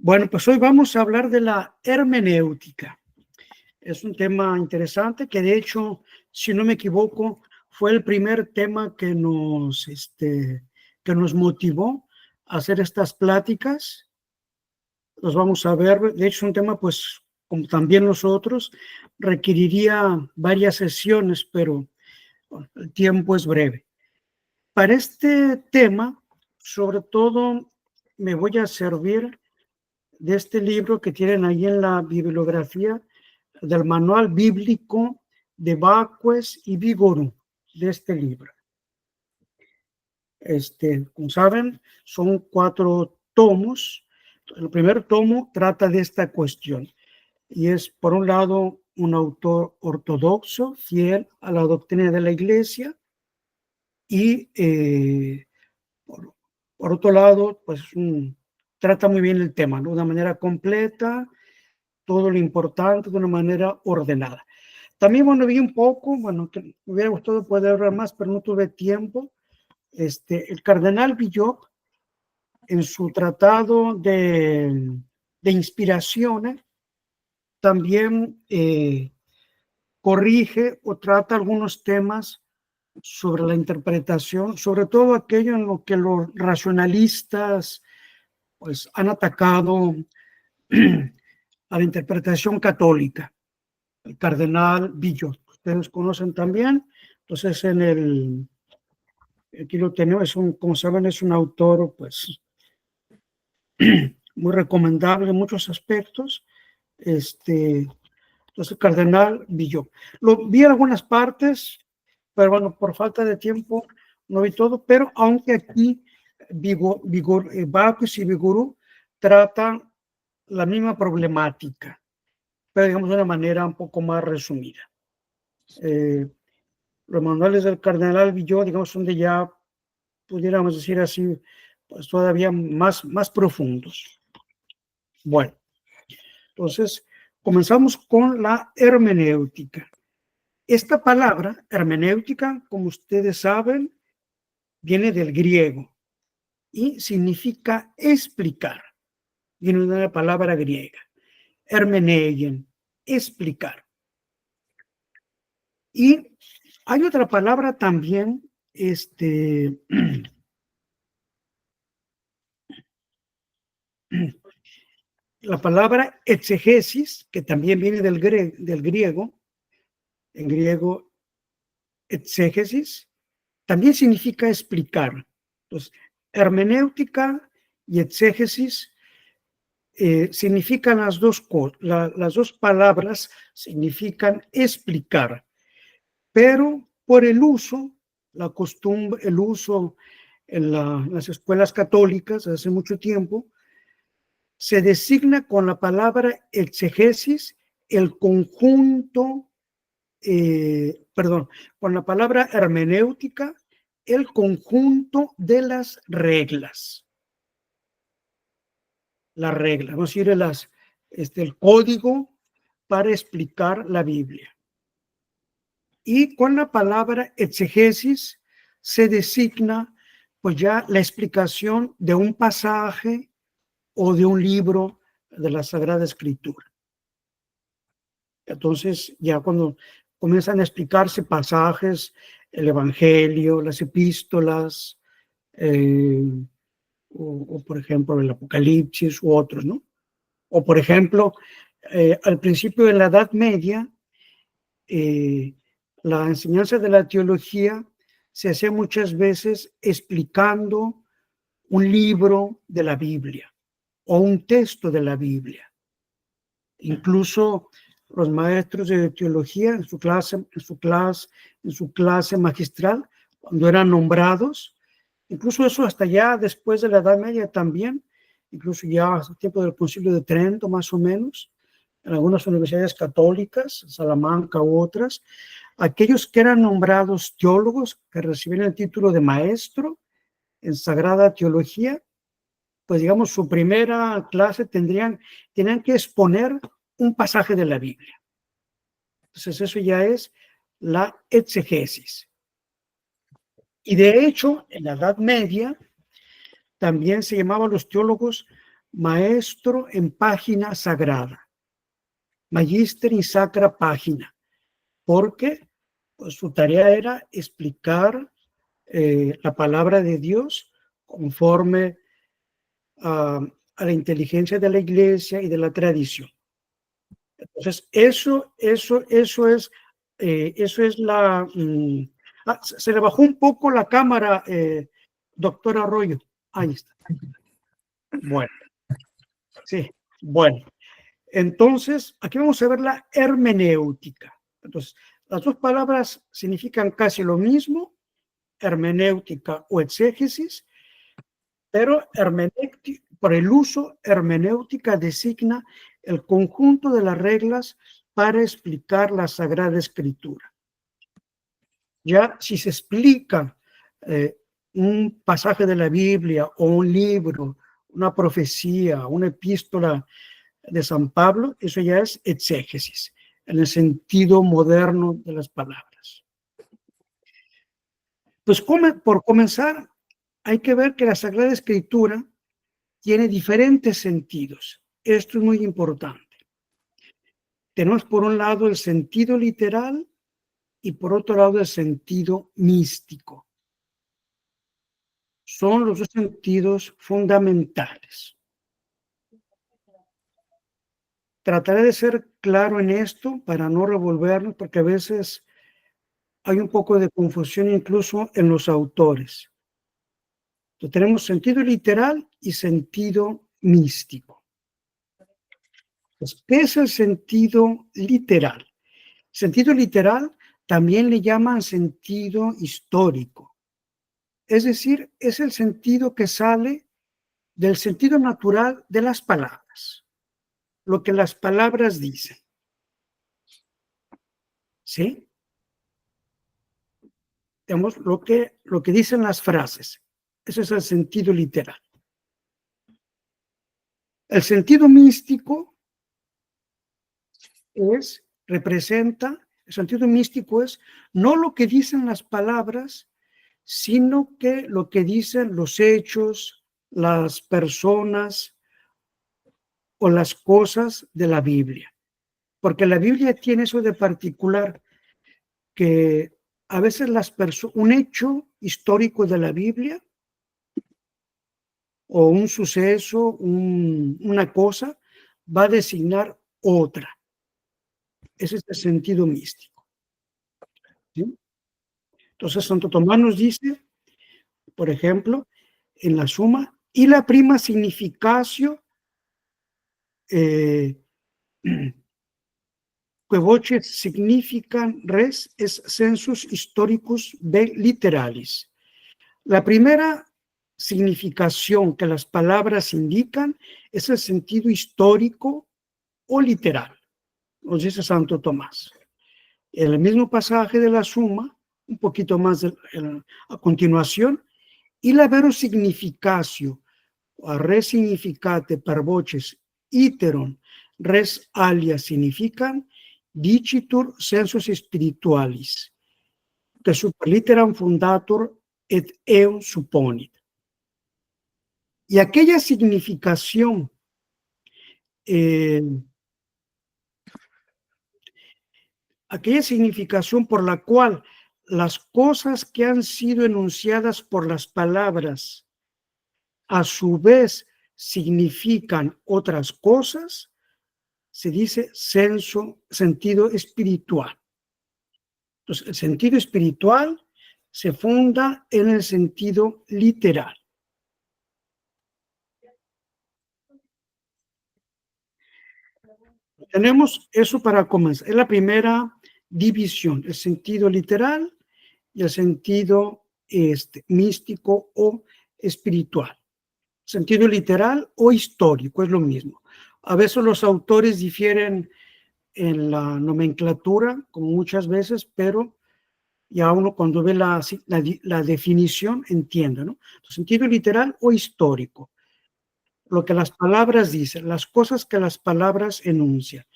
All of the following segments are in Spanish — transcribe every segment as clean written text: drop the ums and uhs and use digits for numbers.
Bueno, pues hoy vamos a hablar de la hermenéutica. Es un tema interesante que de hecho, si no me equivoco, fue el primer tema que nos motivó a hacer estas pláticas. Los vamos a ver, de hecho, un tema, pues, como también nosotros, requeriría varias sesiones, pero bueno, el tiempo es breve. Para este tema, sobre todo, me voy a servir de este libro que tienen ahí en la bibliografía del manual bíblico de Vacues y Vigorú, de este libro. Como saben, son 4 tomos. El primer tomo trata de esta cuestión y es, por un lado, un autor ortodoxo, fiel a la doctrina de la Iglesia, y por otro lado, pues trata muy bien el tema, ¿no? De una manera completa, todo lo importante de una manera ordenada. También, bueno, vi un poco, bueno, que me hubiera gustado poder hablar más, pero no tuve tiempo. El cardenal Villot, en su tratado de inspiraciones, también corrige o trata algunos temas sobre la interpretación, sobre todo aquello en lo que los racionalistas pues han atacado a la interpretación católica. El cardenal Villot, ustedes conocen también. Entonces, aquí lo tenemos, como saben, es un autor pues muy recomendable en muchos aspectos. Entonces, el cardenal Villot. Lo vi en algunas partes, pero bueno, por falta de tiempo no vi todo, pero aunque aquí Bacchus y Vigorú tratan la misma problemática, pero digamos de una manera un poco más resumida. Los manuales del cardenal Villot, digamos, son de ya, pudiéramos decir así, pues todavía más profundos. Bueno, entonces comenzamos con la hermenéutica. Esta palabra, hermenéutica, como ustedes saben, viene del griego y significa explicar. Viene de una palabra griega, hermeneien, explicar. Y hay otra palabra también, la palabra exegesis, que también viene del griego, en griego exégesis, también significa explicar. Entonces, hermenéutica y exégesis significan las dos palabras significan explicar, pero por el uso, la costumbre, el uso en las escuelas católicas hace mucho tiempo, se designa con la palabra exegesis el conjunto, con la palabra hermenéutica, el conjunto de las reglas. Las reglas, vamos a decir, el código para explicar la Biblia. Y con la palabra exegesis se designa pues ya la explicación de un pasaje o de un libro de la Sagrada Escritura. Entonces, ya cuando comienzan a explicarse pasajes, el Evangelio, las epístolas, o por ejemplo el Apocalipsis u otros, ¿no? O por ejemplo, al principio de la Edad Media, la enseñanza de la teología se hacía muchas veces explicando un libro de la Biblia o un texto de la Biblia. Incluso los maestros de teología en su clase magistral, cuando eran nombrados, incluso eso hasta ya después de la Edad Media también, incluso ya hasta el tiempo del Concilio de Trento más o menos, en algunas universidades católicas, Salamanca u otras, aquellos que eran nombrados teólogos, que recibían el título de maestro en Sagrada Teología, pues digamos su primera clase tenían que exponer un pasaje de la Biblia. Entonces eso ya es la exegesis. Y de hecho, en la Edad Media, también se llamaban los teólogos maestro en página sagrada, magíster in sacra página, porque pues, su tarea era explicar la palabra de Dios conforme a la inteligencia de la iglesia y de la tradición. Entonces, eso es la... se le bajó un poco la cámara, doctor Arroyo. Ahí está. Bueno, sí, bueno. Entonces, aquí vamos a ver la hermenéutica. Entonces, las dos palabras significan casi lo mismo, hermenéutica o exégesis, pero por el uso, hermenéutica designa el conjunto de las reglas para explicar la Sagrada Escritura. Ya si se explica un pasaje de la Biblia o un libro, una profecía, una epístola de San Pablo, eso ya es exégesis, en el sentido moderno de las palabras. Pues por comenzar, hay que ver que la Sagrada Escritura tiene diferentes sentidos. Esto es muy importante. Tenemos por un lado el sentido literal y por otro lado el sentido místico. Son los dos sentidos fundamentales. Trataré de ser claro en esto para no revolvernos, porque a veces hay un poco de confusión incluso en los autores. Entonces, tenemos sentido literal y sentido místico. Pues, ¿qué es el sentido literal? Sentido literal también le llaman sentido histórico. Es decir, es el sentido que sale del sentido natural de las palabras, lo que las palabras dicen. ¿Sí? Digamos, lo que dicen las frases. Ese es el sentido literal. El sentido místico representa, el sentido místico es no lo que dicen las palabras, sino que lo que dicen los hechos, las personas o las cosas de la Biblia. Porque la Biblia tiene eso de particular, que a veces un hecho histórico de la Biblia o un suceso, una cosa, va a designar otra. Ese es el sentido místico. ¿Sí? Entonces, Santo Tomás nos dice, por ejemplo, en la Suma, y la prima significatio que voces significan res es sensus historicus literalis. La primera significación que las palabras indican es el sentido histórico o literal, nos dice Santo Tomás. En el mismo pasaje de la Suma, un poquito más a continuación, y la vero significatio, a res significate per voces iteron, res alia significan, dicitur sensus spiritualis, que super litteram fundatur et eum supponit. Y aquella significación por la cual las cosas que han sido enunciadas por las palabras a su vez significan otras cosas, se dice sentido espiritual. Entonces, el sentido espiritual se funda en el sentido literal. Tenemos eso para comenzar. Es la primera división, el sentido literal y el sentido místico o espiritual. Sentido literal o histórico, es lo mismo. A veces los autores difieren en la nomenclatura, como muchas veces, pero ya uno cuando ve la definición entiende, ¿no? Sentido literal o histórico. Lo que las palabras dicen, las cosas que las palabras enuncian.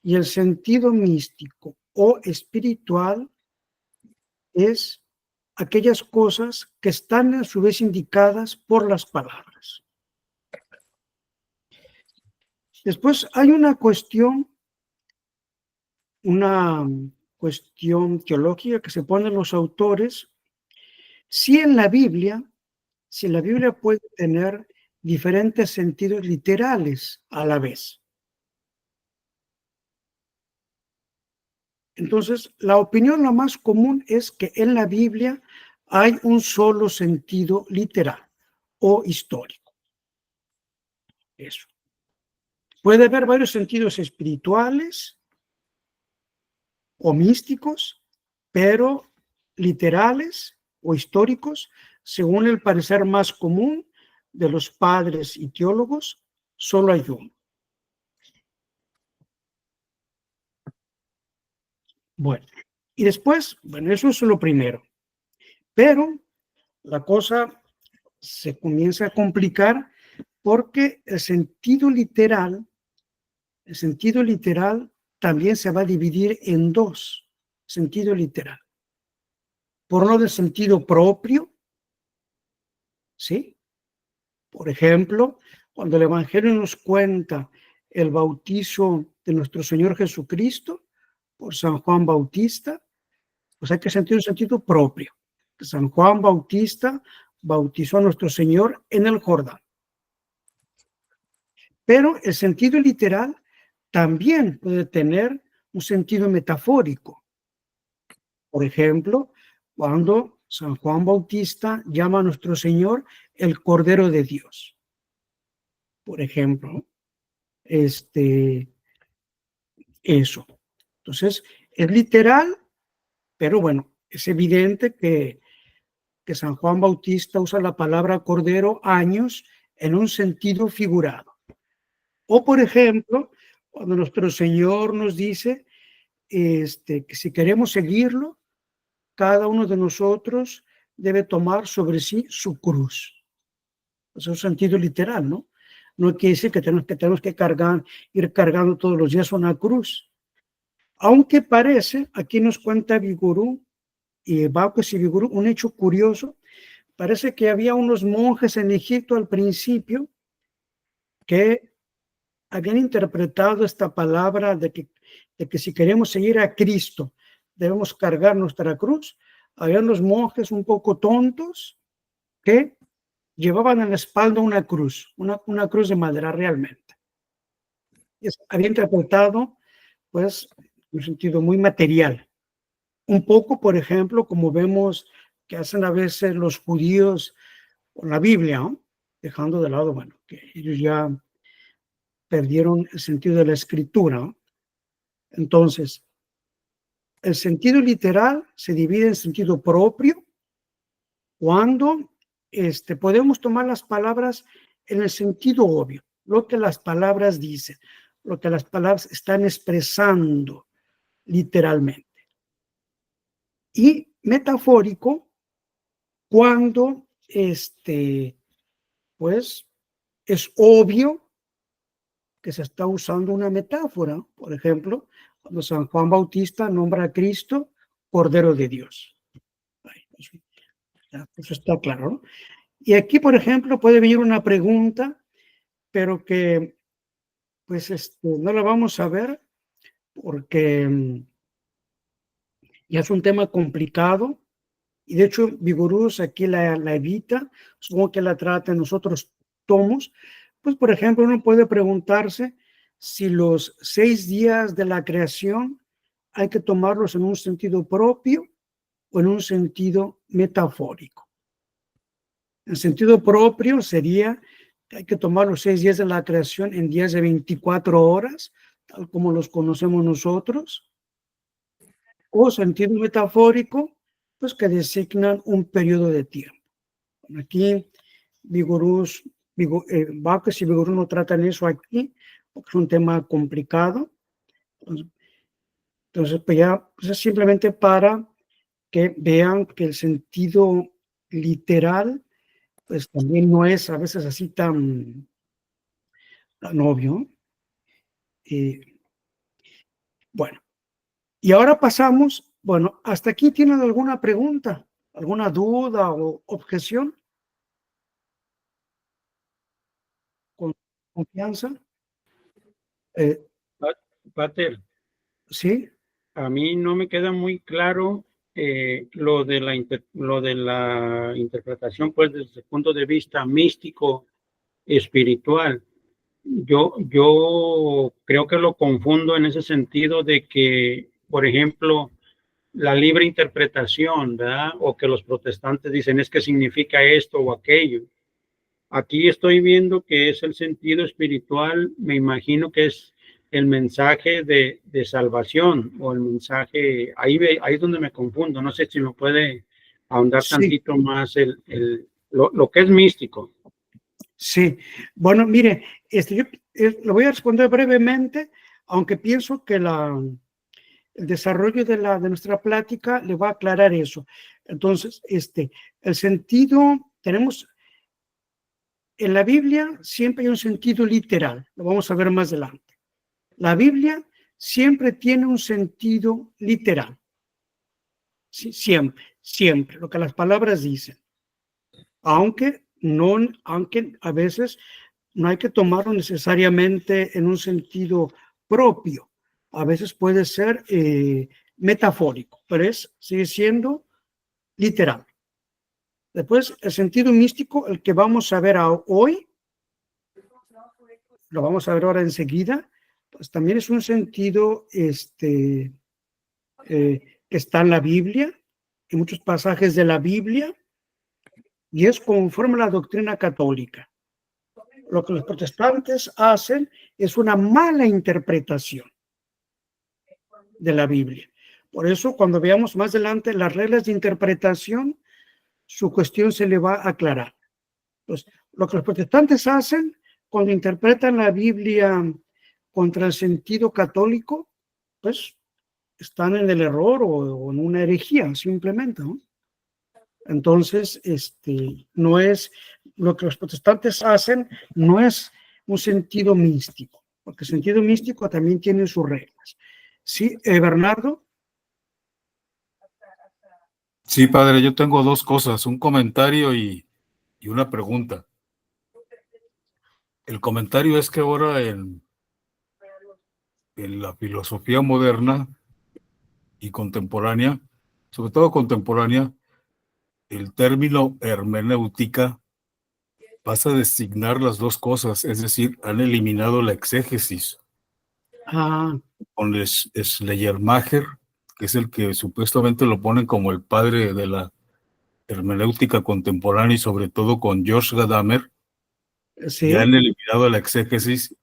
Y el sentido místico o espiritual es aquellas cosas que están a su vez indicadas por las palabras. Después hay una cuestión teológica que se ponen los autores, si en la Biblia, si la Biblia puede tener diferentes sentidos literales a la vez. Entonces, la opinión la más común es que en la Biblia hay un solo sentido literal o histórico. Eso. Puede haber varios sentidos espirituales o místicos, pero literales o históricos, según el parecer más común de los padres y teólogos, solo hay uno. Bueno, y después, bueno, eso es lo primero, pero la cosa se comienza a complicar porque el sentido literal también se va a dividir en dos, sentido literal. Por uno del sentido propio, ¿sí? Por ejemplo, cuando el Evangelio nos cuenta el bautizo de nuestro Señor Jesucristo por San Juan Bautista, pues hay que sentir un sentido propio. San Juan Bautista bautizó a nuestro Señor en el Jordán. Pero el sentido literal también puede tener un sentido metafórico. Por ejemplo, cuando San Juan Bautista llama a nuestro Señor el Cordero de Dios. Por ejemplo, eso. Entonces, es literal, pero bueno, es evidente que San Juan Bautista usa la palabra cordero años en un sentido figurado. O, por ejemplo, cuando nuestro Señor nos dice que si queremos seguirlo, cada uno de nosotros debe tomar sobre sí su cruz. Es un sentido literal, ¿no? No quiere decir que tenemos que ir cargando todos los días una cruz. Aunque parece, aquí nos cuenta Vigorú y Baucus y Vigorú, un hecho curioso. Parece que había unos monjes en Egipto al principio que habían interpretado esta palabra de que si queremos seguir a Cristo debemos cargar nuestra cruz. Había unos monjes un poco tontos que llevaban en la espalda una cruz, una cruz de madera realmente. Había interpretado, pues, en un sentido muy material. Un poco, por ejemplo, como vemos que hacen a veces los judíos con la Biblia, ¿no? Dejando de lado, bueno, que ellos ya perdieron el sentido de la escritura, ¿no? Entonces, el sentido literal se divide en sentido propio cuando podemos tomar las palabras en el sentido obvio, lo que las palabras dicen, lo que las palabras están expresando literalmente. Y metafórico cuando pues es obvio que se está usando una metáfora. Por ejemplo, cuando San Juan Bautista nombra a Cristo Cordero de Dios. Eso está claro, ¿no? Y aquí, por ejemplo, puede venir una pregunta, pero que pues no la vamos a ver porque ya es un tema complicado y de hecho Vigorús aquí la evita, supongo que la trata en nosotros tomos. Pues, por ejemplo, uno puede preguntarse si los 6 días de la creación hay que tomarlos en un sentido propio o en un sentido metafórico. En sentido propio sería que hay que tomar los 6 días de la creación en días de 24 horas, tal como los conocemos nosotros, o sentido metafórico, pues que designan un periodo de tiempo. Aquí Baucus y Vigorú no tratan eso aquí, porque es un tema complicado. Entonces pues ya pues es simplemente para que vean que el sentido literal, pues también no es a veces así tan obvio. Bueno, y ahora pasamos, bueno, hasta aquí tienen alguna pregunta, alguna duda o objeción con confianza. Eh, Pater, ¿Sí? a mí no me queda muy claro lo de la interpretación, pues desde el punto de vista místico, espiritual. Yo creo que lo confundo en ese sentido de que, por ejemplo, la libre interpretación, ¿verdad? O que los protestantes dicen es que significa esto o aquello. Aquí estoy viendo que es el sentido espiritual, me imagino que es el mensaje de salvación o el mensaje, ahí es donde me confundo, no sé si me puede ahondar Sí, tantito más lo que es místico. sí. Bueno, mire, yo lo voy a responder brevemente, aunque pienso que el desarrollo de nuestra plática le va a aclarar eso. Entonces, el sentido, tenemos en la Biblia siempre hay un sentido literal, lo vamos a ver más adelante. La Biblia siempre tiene un sentido literal, sí, siempre, siempre, lo que las palabras dicen, aunque a veces no hay que tomarlo necesariamente en un sentido propio, a veces puede ser metafórico, pero sigue siendo literal. Después, el sentido místico, el que vamos a ver hoy, lo vamos a ver ahora enseguida, pues también es un sentido que está en la Biblia, en muchos pasajes de la Biblia, y es conforme a la doctrina católica. Lo que los protestantes hacen es una mala interpretación de la Biblia. Por eso, cuando veamos más adelante las reglas de interpretación, su cuestión se le va a aclarar. Pues, lo que los protestantes hacen cuando interpretan la Biblia contra el sentido católico, pues están en el error o en una herejía, simplemente, ¿no? Entonces, no es lo que los protestantes hacen, no es un sentido místico, porque el sentido místico también tiene sus reglas. Sí, Bernardo. Sí, padre, yo tengo dos cosas, un comentario y una pregunta. El comentario es que ahora en la filosofía moderna y contemporánea, sobre todo contemporánea, el término hermenéutica pasa a designar las dos cosas, es decir, han eliminado la exégesis Ah, con Schleiermacher, que es el que supuestamente lo ponen como el padre de la hermenéutica contemporánea y sobre todo con George Gadamer, ya sí, han eliminado la exégesis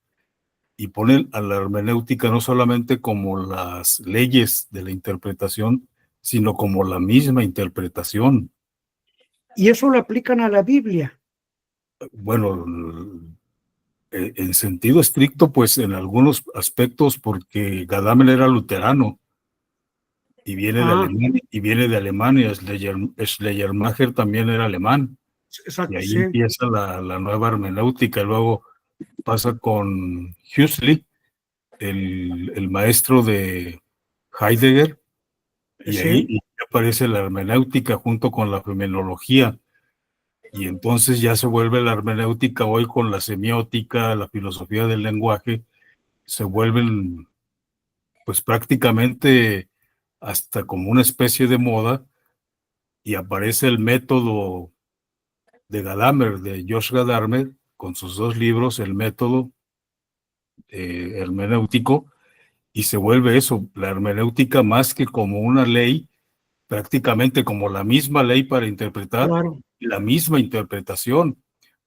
y ponen a la hermenéutica no solamente como las leyes de la interpretación, sino como la misma interpretación. y eso lo aplican a la Biblia. Bueno, en sentido estricto, pues en algunos aspectos, porque Gadamer era luterano y Ah, viene de Alemania, Schleiermacher también era alemán, y exacto, ahí sí, empieza la nueva hermenéutica, y luego pasa con Huxley, el maestro de Heidegger, y ahí sí, aparece la hermenéutica junto con la fenomenología, y entonces ya se vuelve la hermenéutica hoy con la semiótica, la filosofía del lenguaje, se vuelven pues prácticamente hasta como una especie de moda, y aparece el método de Gadamer, de Josh Gadamer, con sus dos libros, el método hermenéutico, y se vuelve eso, la hermenéutica más que como una ley, prácticamente como la misma ley para interpretar, claro, la misma interpretación,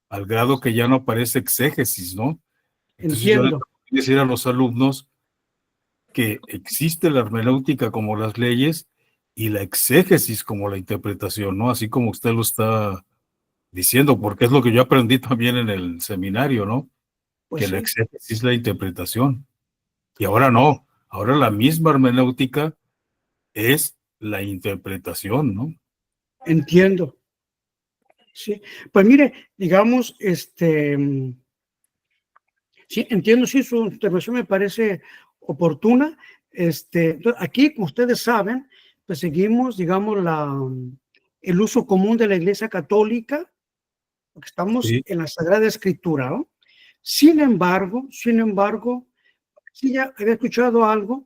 al grado que ya no aparece exégesis, ¿no? Entonces yo le tengo entiendo, que decir a los alumnos que existe la hermenéutica como las leyes y la exégesis como la interpretación, ¿no? Así como usted lo está diciendo, porque es lo que yo aprendí también en el seminario, ¿no? pues Que la sí, exégesis es la interpretación. Y ahora no, ahora la misma hermenéutica es la interpretación, ¿no? entiendo, sí. Pues mire, digamos, sí, entiendo, sí, su intervención me parece oportuna. Entonces, aquí, como ustedes saben, pues seguimos, digamos, el uso común de la Iglesia Católica, porque estamos Sí, en la Sagrada Escritura, ¿no? Sin embargo, sí, ya había escuchado algo.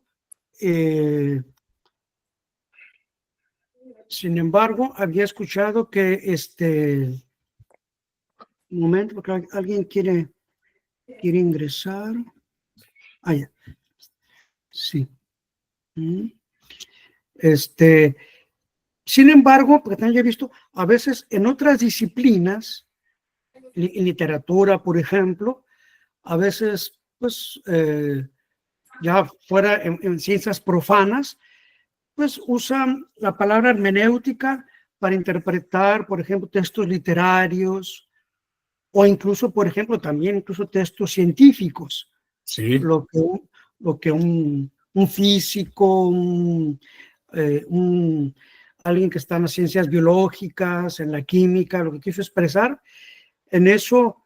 Sin embargo, había escuchado que un momento, porque alguien quiere ingresar. Ah, ya. Sí. Mm. Sin embargo, porque también he visto, a veces en otras disciplinas, en literatura, por ejemplo, a veces, pues, ya fuera en ciencias profanas, pues usan la palabra hermenéutica para interpretar, por ejemplo, textos literarios o incluso, por ejemplo, también incluso textos científicos. Sí, Lo que un físico, alguien que está en las ciencias biológicas, en la química, lo que quiso expresar, en eso,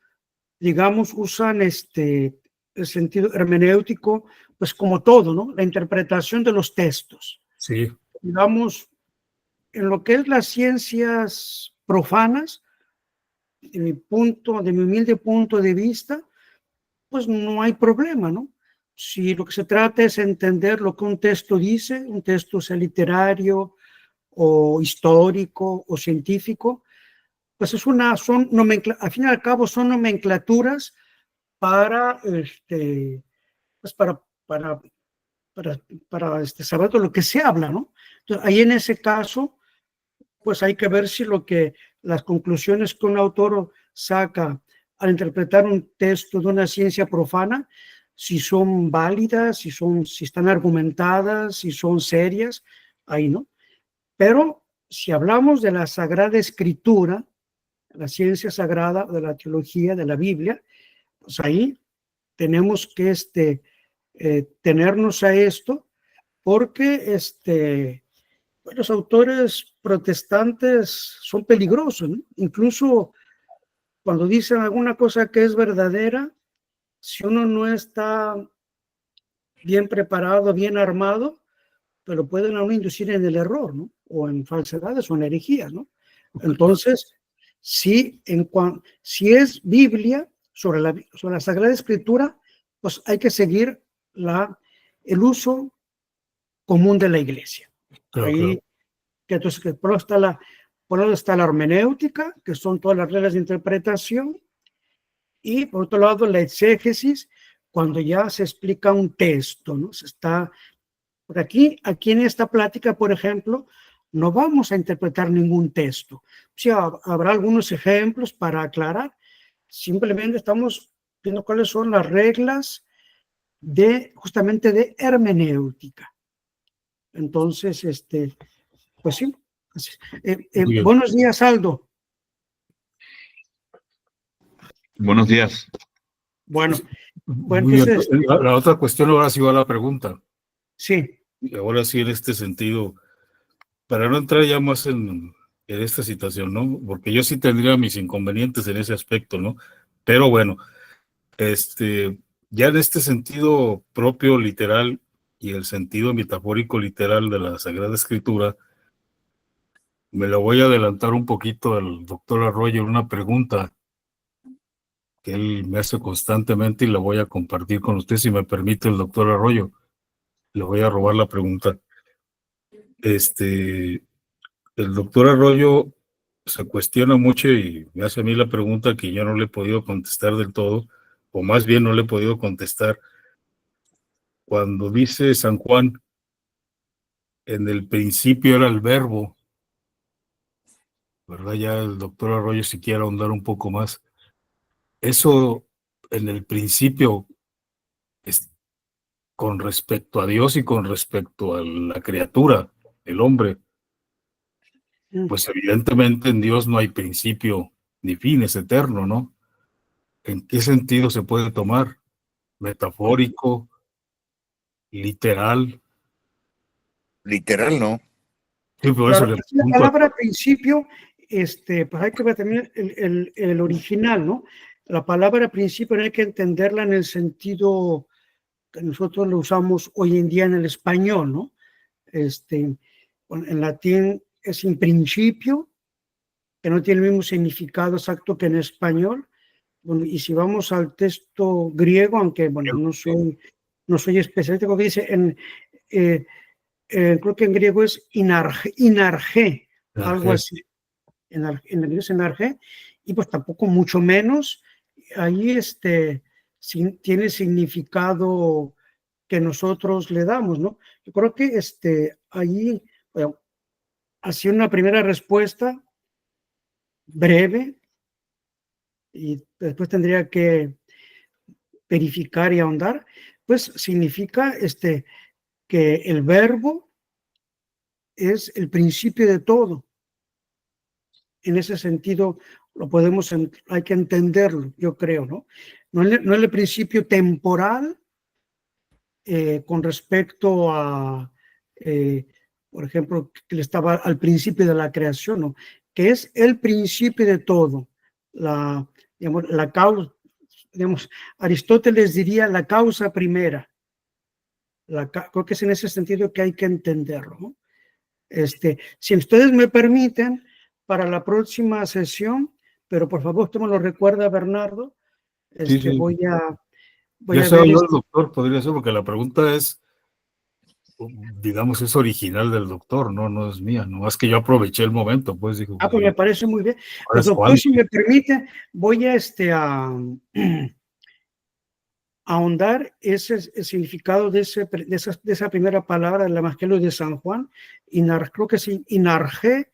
digamos, usan el sentido hermenéutico, pues como todo, ¿no? La interpretación de los textos. sí, Digamos, en lo que es las ciencias profanas, de mi humilde punto de vista, pues no hay problema, ¿no? Si lo que se trata es entender lo que un texto dice, un texto sea literario o histórico o científico, pues son al fin y al cabo son nomenclaturas para, pues para saber de lo que se habla, ¿no? Entonces, ahí en ese caso, pues hay que ver si las conclusiones que un autor saca al interpretar un texto de una ciencia profana, si son válidas, si están argumentadas, si son serias, ahí no. Pero si hablamos de la Sagrada Escritura, la ciencia sagrada, de la teología, de la Biblia, pues ahí tenemos que tenernos a esto, porque los autores protestantes son peligrosos, ¿no? Incluso cuando dicen alguna cosa que es verdadera, si uno no está bien preparado, bien armado, pero pueden a uno inducir en el error, ¿no? O en falsedades o en herejías, ¿no? Entonces, si es Biblia sobre la Sagrada Escritura, pues hay que seguir el uso común de la Iglesia. claro, Ahí, claro. entonces, por un lado está la hermenéutica, que son todas las reglas de interpretación, y por otro lado la exégesis, cuando ya se explica un texto, ¿no? Por aquí en esta plática, por ejemplo, no vamos a interpretar ningún texto. Sí, habrá algunos ejemplos para aclarar. Simplemente estamos viendo cuáles son las reglas justamente de hermenéutica. Entonces, pues sí. Buenos días, Aldo. Buenos días. Bueno, Muy bien. entonces, La otra cuestión ahora sí va a la pregunta. sí. Y ahora sí, en este sentido, para no entrar ya más en esta situación, ¿no? Porque yo sí tendría mis inconvenientes en ese aspecto, ¿no? Pero bueno, ya en este sentido propio literal y el sentido metafórico literal de la Sagrada Escritura, me lo voy a adelantar un poquito al doctor Arroyo en una pregunta que él me hace constantemente y la voy a compartir con usted, si me permite el doctor Arroyo. Le voy a robar la pregunta. El doctor Arroyo se cuestiona mucho y me hace a mí la pregunta que yo no le he podido contestar del todo, o más bien no le he podido contestar. Cuando dice San Juan, en el principio era el verbo, ¿verdad? Ya el doctor Arroyo si quiere ahondar un poco más. Eso en el principio es con respecto a Dios y con respecto a la criatura, el hombre. Pues evidentemente en Dios no hay principio ni fin, es eterno, ¿no? ¿En qué sentido se puede tomar? ¿Metafórico? ¿Literal? Literal, ¿no? Sí, por eso Claro, le la pregunto. palabra principio, pues hay que ver también el original, ¿no? La palabra principio no hay que entenderla en el sentido que nosotros lo usamos hoy en día en el español, ¿no? En latín es in principio, que no tiene el mismo significado exacto que en español. Bueno, y si vamos al texto griego, aunque, bueno, no soy no soy especialista, como dice creo que en griego es inarge, algo así. En griego es inarge, y pues tampoco mucho menos. Ahí tiene significado que nosotros le damos, ¿no? Yo creo que ahí, bueno, así una primera respuesta breve, y después tendría que verificar y ahondar, pues significa que el verbo es el principio de todo. En ese sentido, hay que entenderlo, yo creo, ¿no? No es el principio temporal con respecto a, por ejemplo, que le estaba al principio de la creación, ¿no? Que es el principio de todo. La causa, digamos, Aristóteles diría la causa primera. Creo que es en ese sentido que hay que entenderlo, ¿no? Si ustedes me permiten, para la próxima sesión, pero por favor usted me lo recuerda, Bernardo, Sí. voy a Ya se ver habló el doctor, podría ser, porque la pregunta es, digamos, es original del doctor, no es mía, no es que yo aproveché el momento, pues digo. pues me parece muy bien. Pues, Doctor, si me permite, voy a ahondar el significado de esa primera palabra del Evangelio de San Juan, creo que es inarge,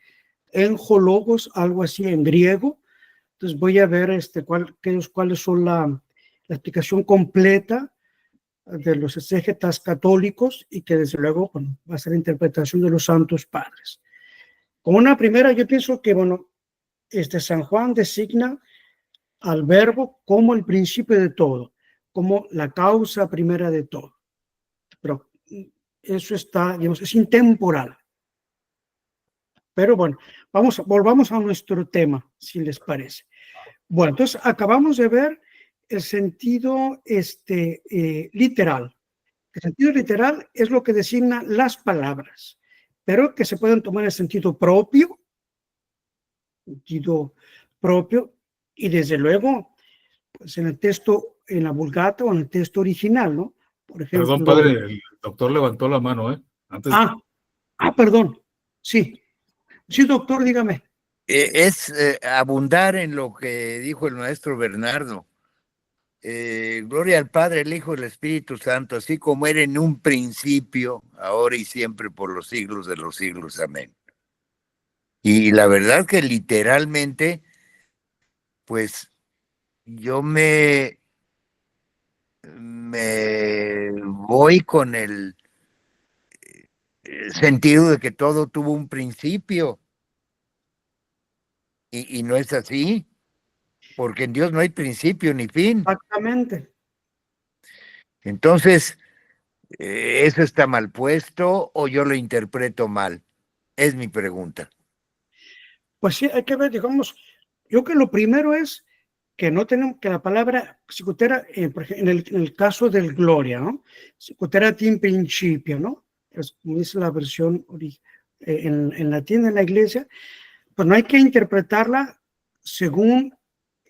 enjologos, algo así en griego. Entonces voy a ver cuáles son la explicación completa de los exégetas católicos, y que desde luego, bueno, va a ser la interpretación de los santos padres. Como una primera, yo pienso que, bueno, San Juan designa al verbo como el principio de todo, como la causa primera de todo. Pero eso digamos, es intemporal. Pero bueno, volvamos a nuestro tema, si les parece. Bueno, entonces acabamos de ver el sentido literal. El sentido literal es lo que designa las palabras, pero que se pueden tomar en sentido propio, y desde luego, pues en el texto, en la Vulgata o en el texto original, ¿no? Por ejemplo. Perdón, padre, el doctor levantó la mano, ¿eh? Antes... Perdón. Sí, doctor, dígame. Es abundar en lo que dijo el maestro Bernardo. Gloria al Padre, el Hijo y el Espíritu Santo, así como era en un principio, ahora y siempre, por los siglos de los siglos. Amén. Y la verdad que literalmente, pues yo me voy con el sentido de que todo tuvo un principio. Y no es así, porque en Dios no hay principio ni fin. Exactamente. Entonces, ¿eso está mal puesto o yo lo interpreto mal? Es mi pregunta. Pues sí, hay que ver, digamos, yo creo que lo primero es que no tenemos que la palabra sicutera, en el caso del gloria, ¿no? Sicutera in principio, ¿no? Es como dice la versión en latín en la iglesia, pues no hay que interpretarla según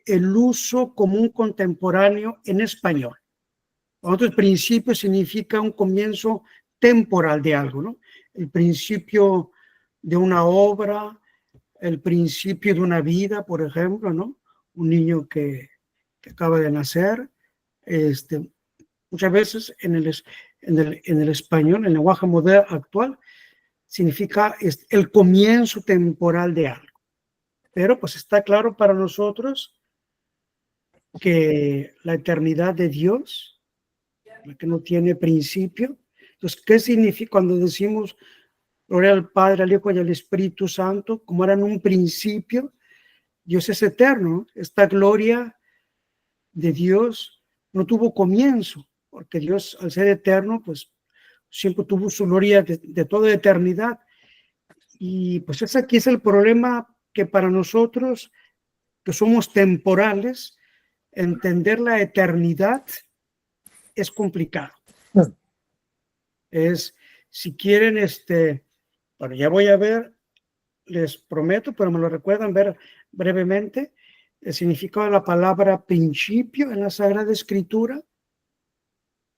el uso común contemporáneo en español. Entonces, principio significa un comienzo temporal de algo, ¿no? El principio de una obra, el principio de una vida, por ejemplo, ¿no? Un niño que acaba de nacer, muchas veces en el español, en el lenguaje moderno actual, significa el comienzo temporal de algo. Pero pues está claro para nosotros que la eternidad de Dios, la que no tiene principio. Entonces, ¿qué significa cuando decimos gloria al Padre, al Hijo y al Espíritu Santo? Como era en un principio, Dios es eterno. Esta gloria de Dios no tuvo comienzo, porque Dios, al ser eterno, pues siempre tuvo su gloria de toda eternidad. Y pues ese aquí es el problema, que para nosotros, que somos temporales, entender la eternidad es complicado. Si quieren, bueno, ya voy a ver, les prometo, pero me lo recuerdan ver brevemente, el significado de la palabra principio en la Sagrada Escritura,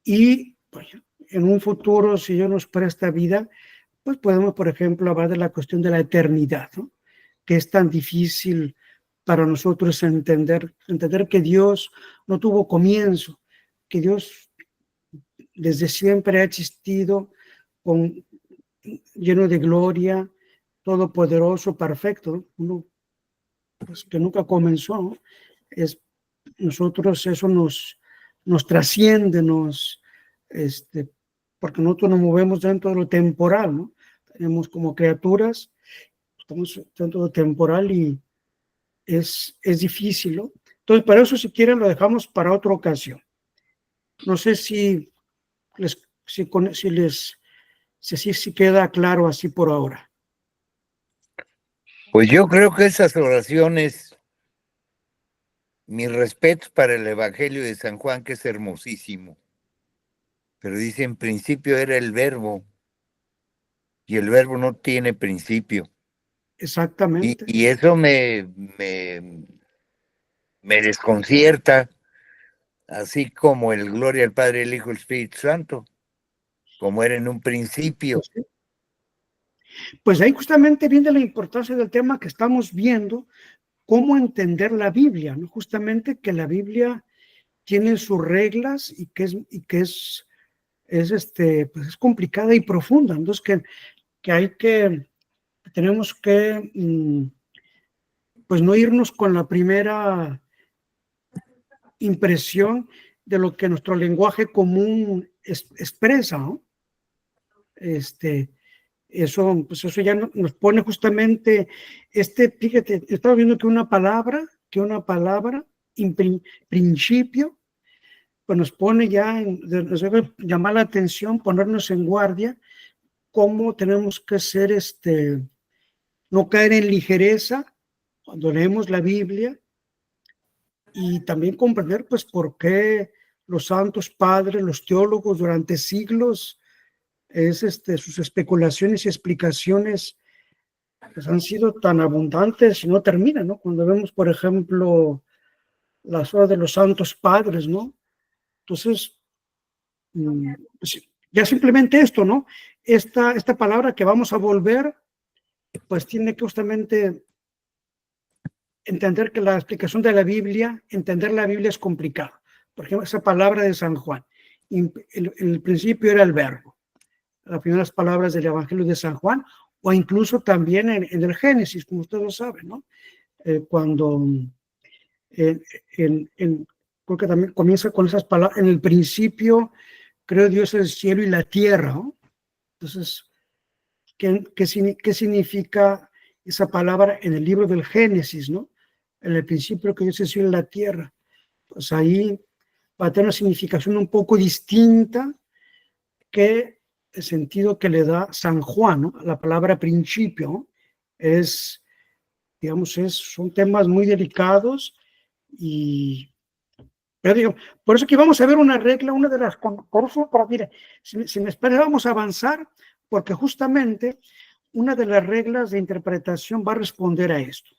y pues, en un futuro, si Dios nos presta vida, pues podemos, por ejemplo, hablar de la cuestión de la eternidad, ¿no? Que es tan difícil para nosotros entender que Dios no tuvo comienzo, que Dios desde siempre ha existido lleno de gloria, todopoderoso, perfecto, ¿no? Uno, pues, que nunca comenzó, ¿no? Nosotros eso nos trasciende, porque nosotros nos movemos dentro de lo temporal, ¿no? Tenemos como criaturas, estamos dentro de lo temporal y es difícil, ¿no? Entonces, para eso, si quieren, lo dejamos para otra ocasión. No sé si queda claro así por ahora. Pues yo creo que esas oraciones, mi respeto para el Evangelio de San Juan, que es hermosísimo, pero dice, en principio era el verbo, y el verbo no tiene principio. Exactamente. Y eso me desconcierta, así como el Gloria al Padre, el Hijo y el Espíritu Santo, como era en un principio. Pues ahí justamente viene la importancia del tema que estamos viendo, cómo entender la Biblia, ¿no? Justamente que la Biblia tiene sus reglas y que es complicada y profunda. Entonces tenemos que pues no irnos con la primera impresión de lo que nuestro lenguaje común expresa, ¿no? Eso ya nos pone justamente, fíjate, estaba viendo que una palabra, principio, pues nos pone nos debe llamar la atención, ponernos en guardia, cómo tenemos que ser, no caer en ligereza cuando leemos la Biblia, y también comprender, pues, por qué los santos padres, los teólogos durante siglos, sus especulaciones y explicaciones pues han sido tan abundantes y no terminan, ¿no? Cuando vemos, por ejemplo, las obras de los santos padres, ¿no? Entonces, pues, ya simplemente esto, ¿no? Esta palabra que vamos a volver, pues tiene que justamente entender que la explicación de la Biblia, entender la Biblia es complicado. Por ejemplo, esa palabra de San Juan, en el principio era el verbo, las primeras palabras del Evangelio de San Juan, o incluso también en el Génesis, como ustedes lo saben, ¿no? Cuando creo que también comienza con esas palabras, en el principio creó Dios el cielo y la tierra, ¿no? Entonces, ¿qué significa esa palabra en el libro del Génesis, ¿no? En el principio que Dios el cielo y la tierra. Pues ahí va a tener una significación un poco distinta que el sentido que le da San Juan, ¿no? La palabra principio, ¿no? Son temas muy delicados pero digo, por eso que vamos a ver una regla, una de las, por eso, mire, si me espera, vamos a avanzar, porque justamente una de las reglas de interpretación va a responder a esto.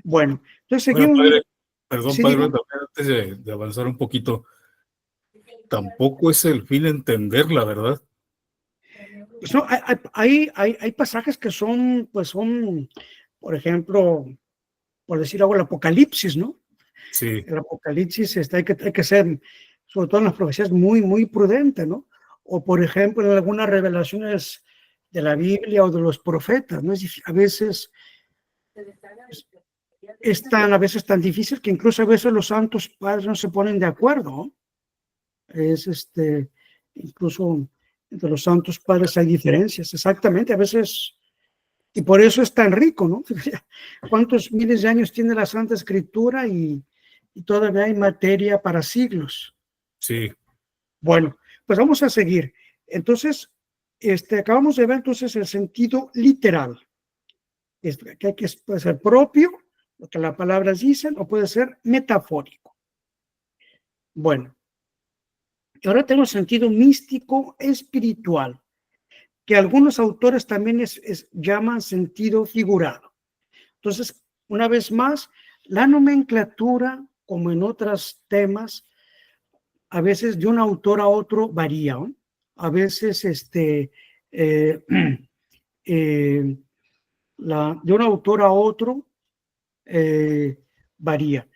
Bueno, entonces seguimos. Bueno, padre, perdón, Sí, padre, digo, antes de avanzar un poquito, tampoco es el fin entenderla, ¿verdad? pues no, hay pasajes que son, por ejemplo, por decir algo, el Apocalipsis, ¿no? Sí, El Apocalipsis hay que ser, sobre todo en las profecías, muy, muy prudente, ¿no? O, por ejemplo, en algunas revelaciones de la Biblia o de los profetas, ¿no? A veces a veces tan difícil que incluso a veces los santos padres no se ponen de acuerdo, ¿no? Incluso entre los santos padres hay diferencias, exactamente, a veces, y por eso es tan rico, ¿no? ¿Cuántos miles de años tiene la Santa Escritura y todavía hay materia para siglos? sí. Bueno, pues vamos a seguir. Entonces, acabamos de ver entonces el sentido literal, puede ser propio, lo que las palabras dicen, o puede ser metafórico. Bueno, y ahora tenemos sentido místico espiritual, que algunos autores también llaman sentido figurado. Entonces, una vez más, la nomenclatura, como en otros temas, a veces de un autor a otro varía, ¿no? A veces de un autor a otro varía.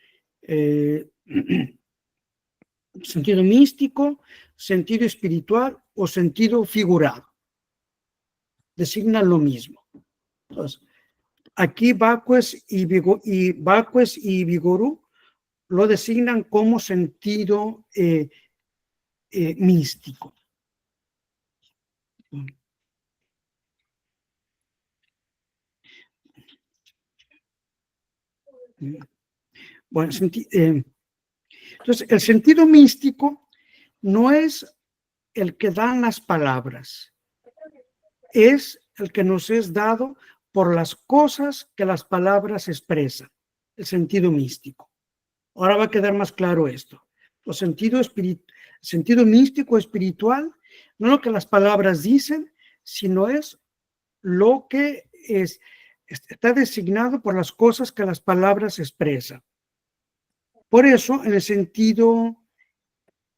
Sentido místico, sentido espiritual o sentido figurado. Designan lo mismo. Entonces, aquí Vacues y Vigorú lo designan como sentido místico. Bueno, entonces el sentido místico no es el que dan las palabras, es el que nos es dado por las cosas que las palabras expresan, el sentido místico. Ahora va a quedar más claro esto. El sentido místico espiritual no es lo que las palabras dicen, sino es lo que está designado por las cosas que las palabras expresan. Por eso, en el sentido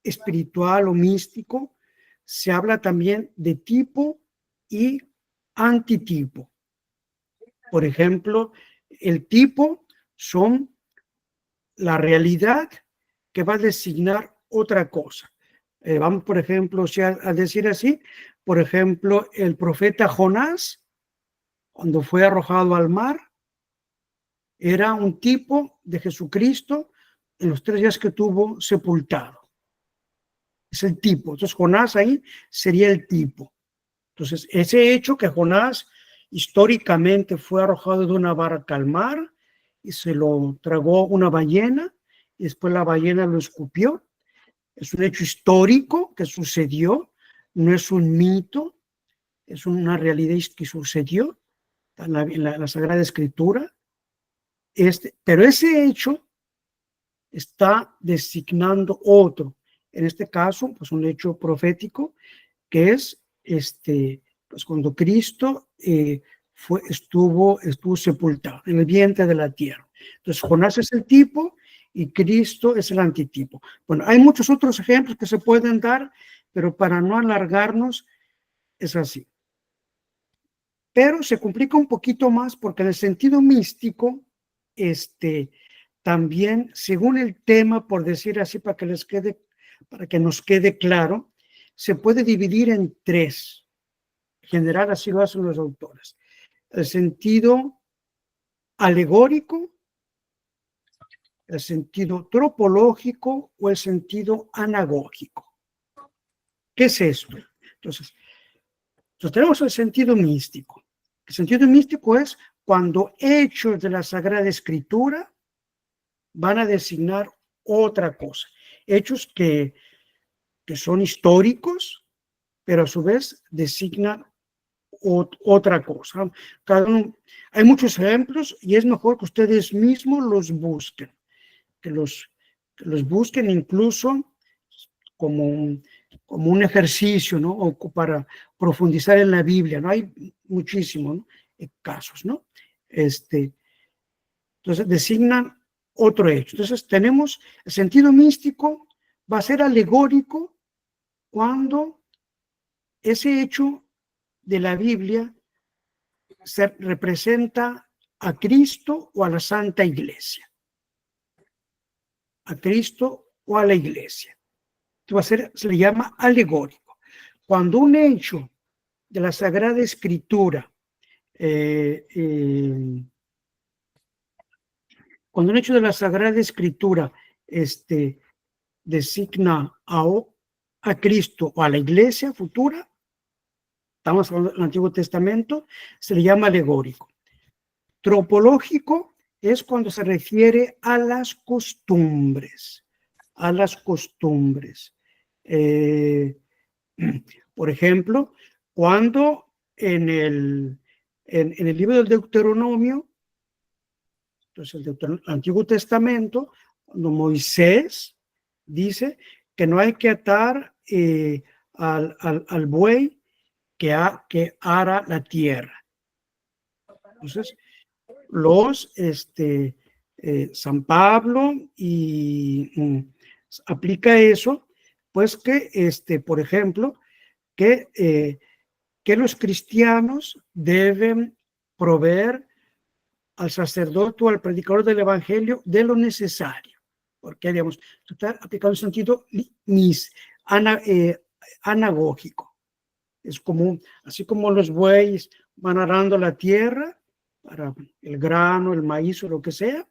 espiritual o místico, se habla también de tipo y antitipo. Por ejemplo, el tipo son la realidad que va a designar otra cosa. Vamos, por ejemplo, a decir así, por ejemplo, el profeta Jonás, cuando fue arrojado al mar, era un tipo de Jesucristo en los 3 días que tuvo sepultado. Es el tipo. Entonces, Jonás ahí sería el tipo. Entonces, ese hecho que Jonás históricamente fue arrojado de una barca al mar y se lo tragó una ballena y después la ballena lo escupió, es un hecho histórico que sucedió, no es un mito, es una realidad que sucedió en la Sagrada Escritura. Pero ese hecho está designando otro, en este caso, pues un hecho profético, que es pues cuando Cristo estuvo sepultado en el vientre de la tierra. Entonces, Jonás es el tipo y Cristo es el antitipo. Bueno, hay muchos otros ejemplos que se pueden dar, pero para no alargarnos, es así. Pero se complica un poquito más porque en el sentido místico, también, según el tema, por decir así, para que nos quede claro, se puede dividir en 3. En general, así lo hacen los autores. El sentido alegórico, el sentido tropológico o el sentido anagógico. ¿Qué es esto? Entonces tenemos el sentido místico. El sentido místico es cuando hechos de la Sagrada Escritura van a designar otra cosa. Hechos que son históricos, pero a su vez designan otra cosa. Hay muchos ejemplos y es mejor que ustedes mismos los busquen, que los busquen incluso como un ejercicio, ¿no? O para profundizar en la Biblia, ¿no? Hay muchísimos, ¿no? Casos, ¿no? Entonces designan otro hecho. Entonces tenemos el sentido místico, va a ser alegórico cuando ese hecho de la Biblia se representa a Cristo o a la Santa Iglesia. A Cristo o a la Iglesia. Se le llama alegórico. Cuando un hecho de la Sagrada Escritura designa a Cristo o a la Iglesia futura, estamos hablando del Antiguo Testamento, se le llama alegórico. Tropológico es cuando se refiere a las costumbres. Por ejemplo, cuando en el libro del Deuteronomio, entonces el Antiguo Testamento, cuando Moisés dice que no hay que atar al buey que ara la tierra. Entonces, San Pablo aplica eso pues que, por ejemplo, que los cristianos deben proveer al sacerdote o al predicador del evangelio de lo necesario, porque digamos, está aplicado en sentido anagógico. Es como, así como los bueyes van arando la tierra para el grano, el maíz o lo que sea,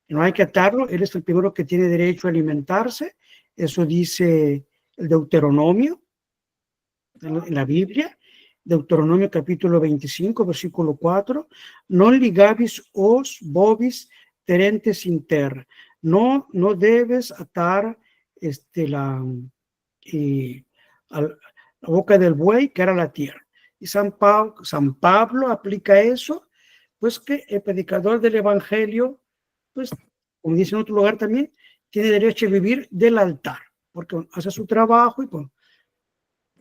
no hay que atarlo, él es el primero que tiene derecho a alimentarse. Eso dice el Deuteronomio en la Biblia. Deuteronomio capítulo 25, versículo 4. Non ligabis os bobis terentes in terra. No debes atar la boca del buey, que era la tierra. Y San Pablo aplica eso, pues que el predicador del evangelio, pues, como dice en otro lugar también, tiene derecho a vivir del altar, porque hace su trabajo y pues,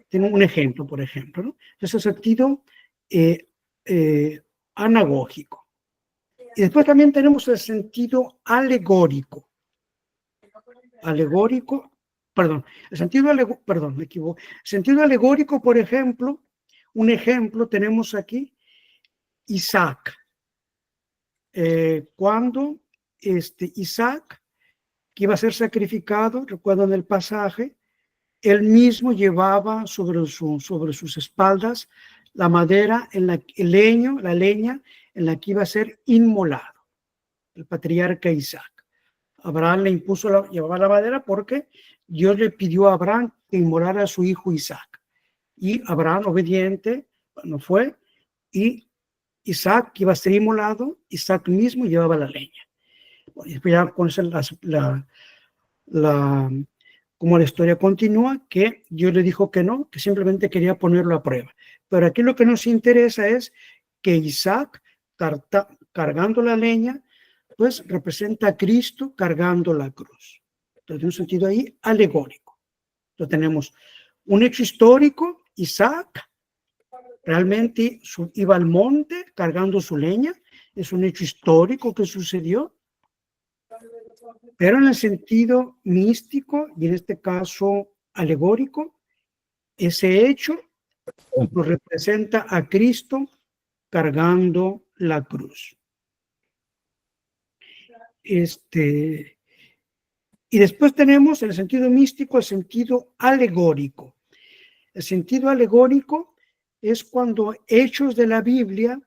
tengo un ejemplo, por ejemplo, ¿no? Es el sentido anagógico. Y después también tenemos el sentido alegórico. Me equivoco. El sentido alegórico, por ejemplo, un ejemplo tenemos aquí, Isaac. Cuando Isaac, que iba a ser sacrificado, recuerdan el pasaje, él mismo llevaba sobre sus espaldas la madera, la leña en la que iba a ser inmolado, el patriarca Isaac. Abraham le impuso llevar la madera porque Dios le pidió a Abraham que inmolara a su hijo Isaac. Y Abraham, obediente, no fue, y Isaac, que iba a ser inmolado, Isaac mismo llevaba la leña. Y después ya con eso como la historia continúa, que Dios le dijo que no, que simplemente quería ponerlo a prueba. Pero aquí lo que nos interesa es que Isaac, cargando la leña, pues representa a Cristo cargando la cruz. Entonces, en un sentido ahí alegórico. Entonces tenemos un hecho histórico, Isaac realmente iba al monte cargando su leña, es un hecho histórico que sucedió, pero en el sentido místico, y en este caso alegórico, ese hecho nos representa a Cristo cargando la cruz. Y después tenemos el sentido místico, el sentido alegórico. El sentido alegórico es cuando hechos de la Biblia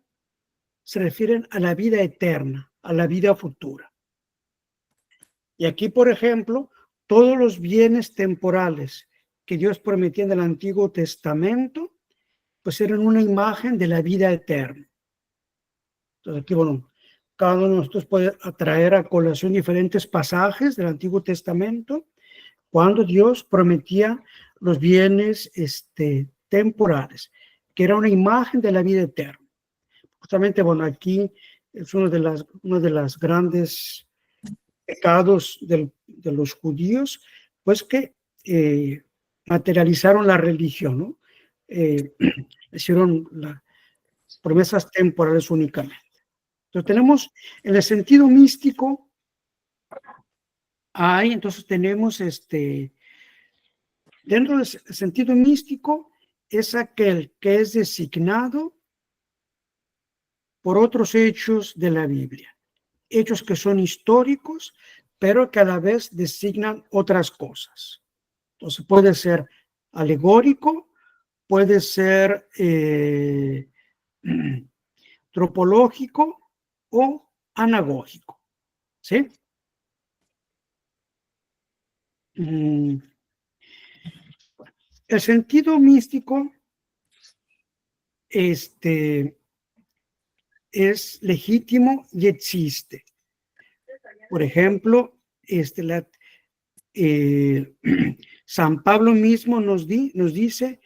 se refieren a la vida eterna, a la vida futura. Y aquí, por ejemplo, todos los bienes temporales que Dios prometía en el Antiguo Testamento, pues eran una imagen de la vida eterna. Entonces aquí, bueno, cada uno de nosotros puede atraer a colación diferentes pasajes del Antiguo Testamento cuando Dios prometía los bienes temporales, que era una imagen de la vida eterna. Justamente, bueno, aquí es uno de las grandes pecados de los judíos, pues que materializaron la religión, ¿no? Hicieron las promesas temporales únicamente. Entonces tenemos en el sentido místico, entonces tenemos dentro del sentido místico es aquel que es designado por otros hechos de la Biblia, hechos que son históricos, pero que a la vez designan otras cosas. Entonces puede ser alegórico, puede ser tropológico o anagógico, ¿sí? El sentido místico es legítimo y existe. Por ejemplo, San Pablo mismo nos dice,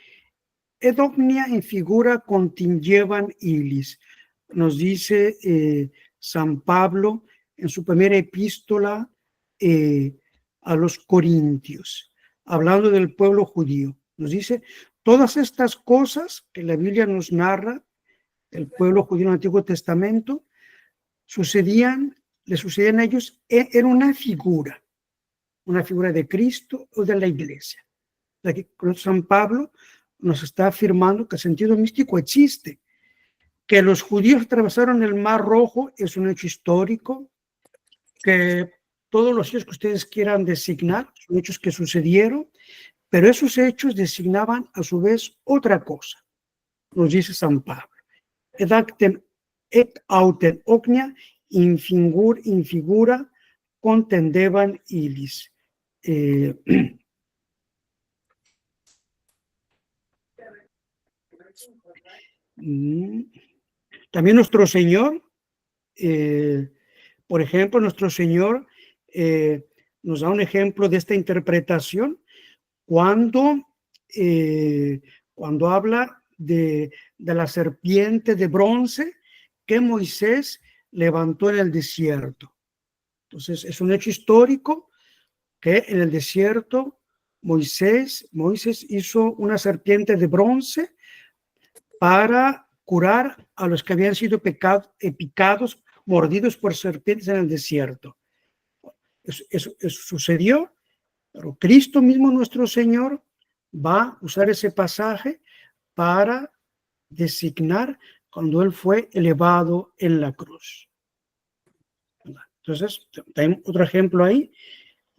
ed omnia in figura contingeban illis. Nos dice San Pablo en su primera epístola a los Corintios, hablando del pueblo judío. Nos dice, todas estas cosas que la Biblia nos narra, el pueblo judío en el Antiguo Testamento, le sucedían a ellos en una figura de Cristo o de la iglesia. Aquí San Pablo nos está afirmando que el sentido místico existe. Que los judíos atravesaron el Mar Rojo es un hecho histórico, que todos los hechos que ustedes quieran designar son hechos que sucedieron, pero esos hechos designaban a su vez otra cosa, nos dice San Pablo. Et actem et autem ognia infigura contendeban illis. También nuestro Señor, por ejemplo, nuestro Señor nos da un ejemplo de esta interpretación cuando habla de la serpiente de bronce que Moisés levantó en el desierto. Entonces, es un hecho histórico que en el desierto Moisés hizo una serpiente de bronce para curar a los que habían sido picados, mordidos por serpientes en el desierto. Eso sucedió, pero Cristo mismo, nuestro Señor, va a usar ese pasaje para designar cuando Él fue elevado en la cruz. Entonces, hay otro ejemplo ahí,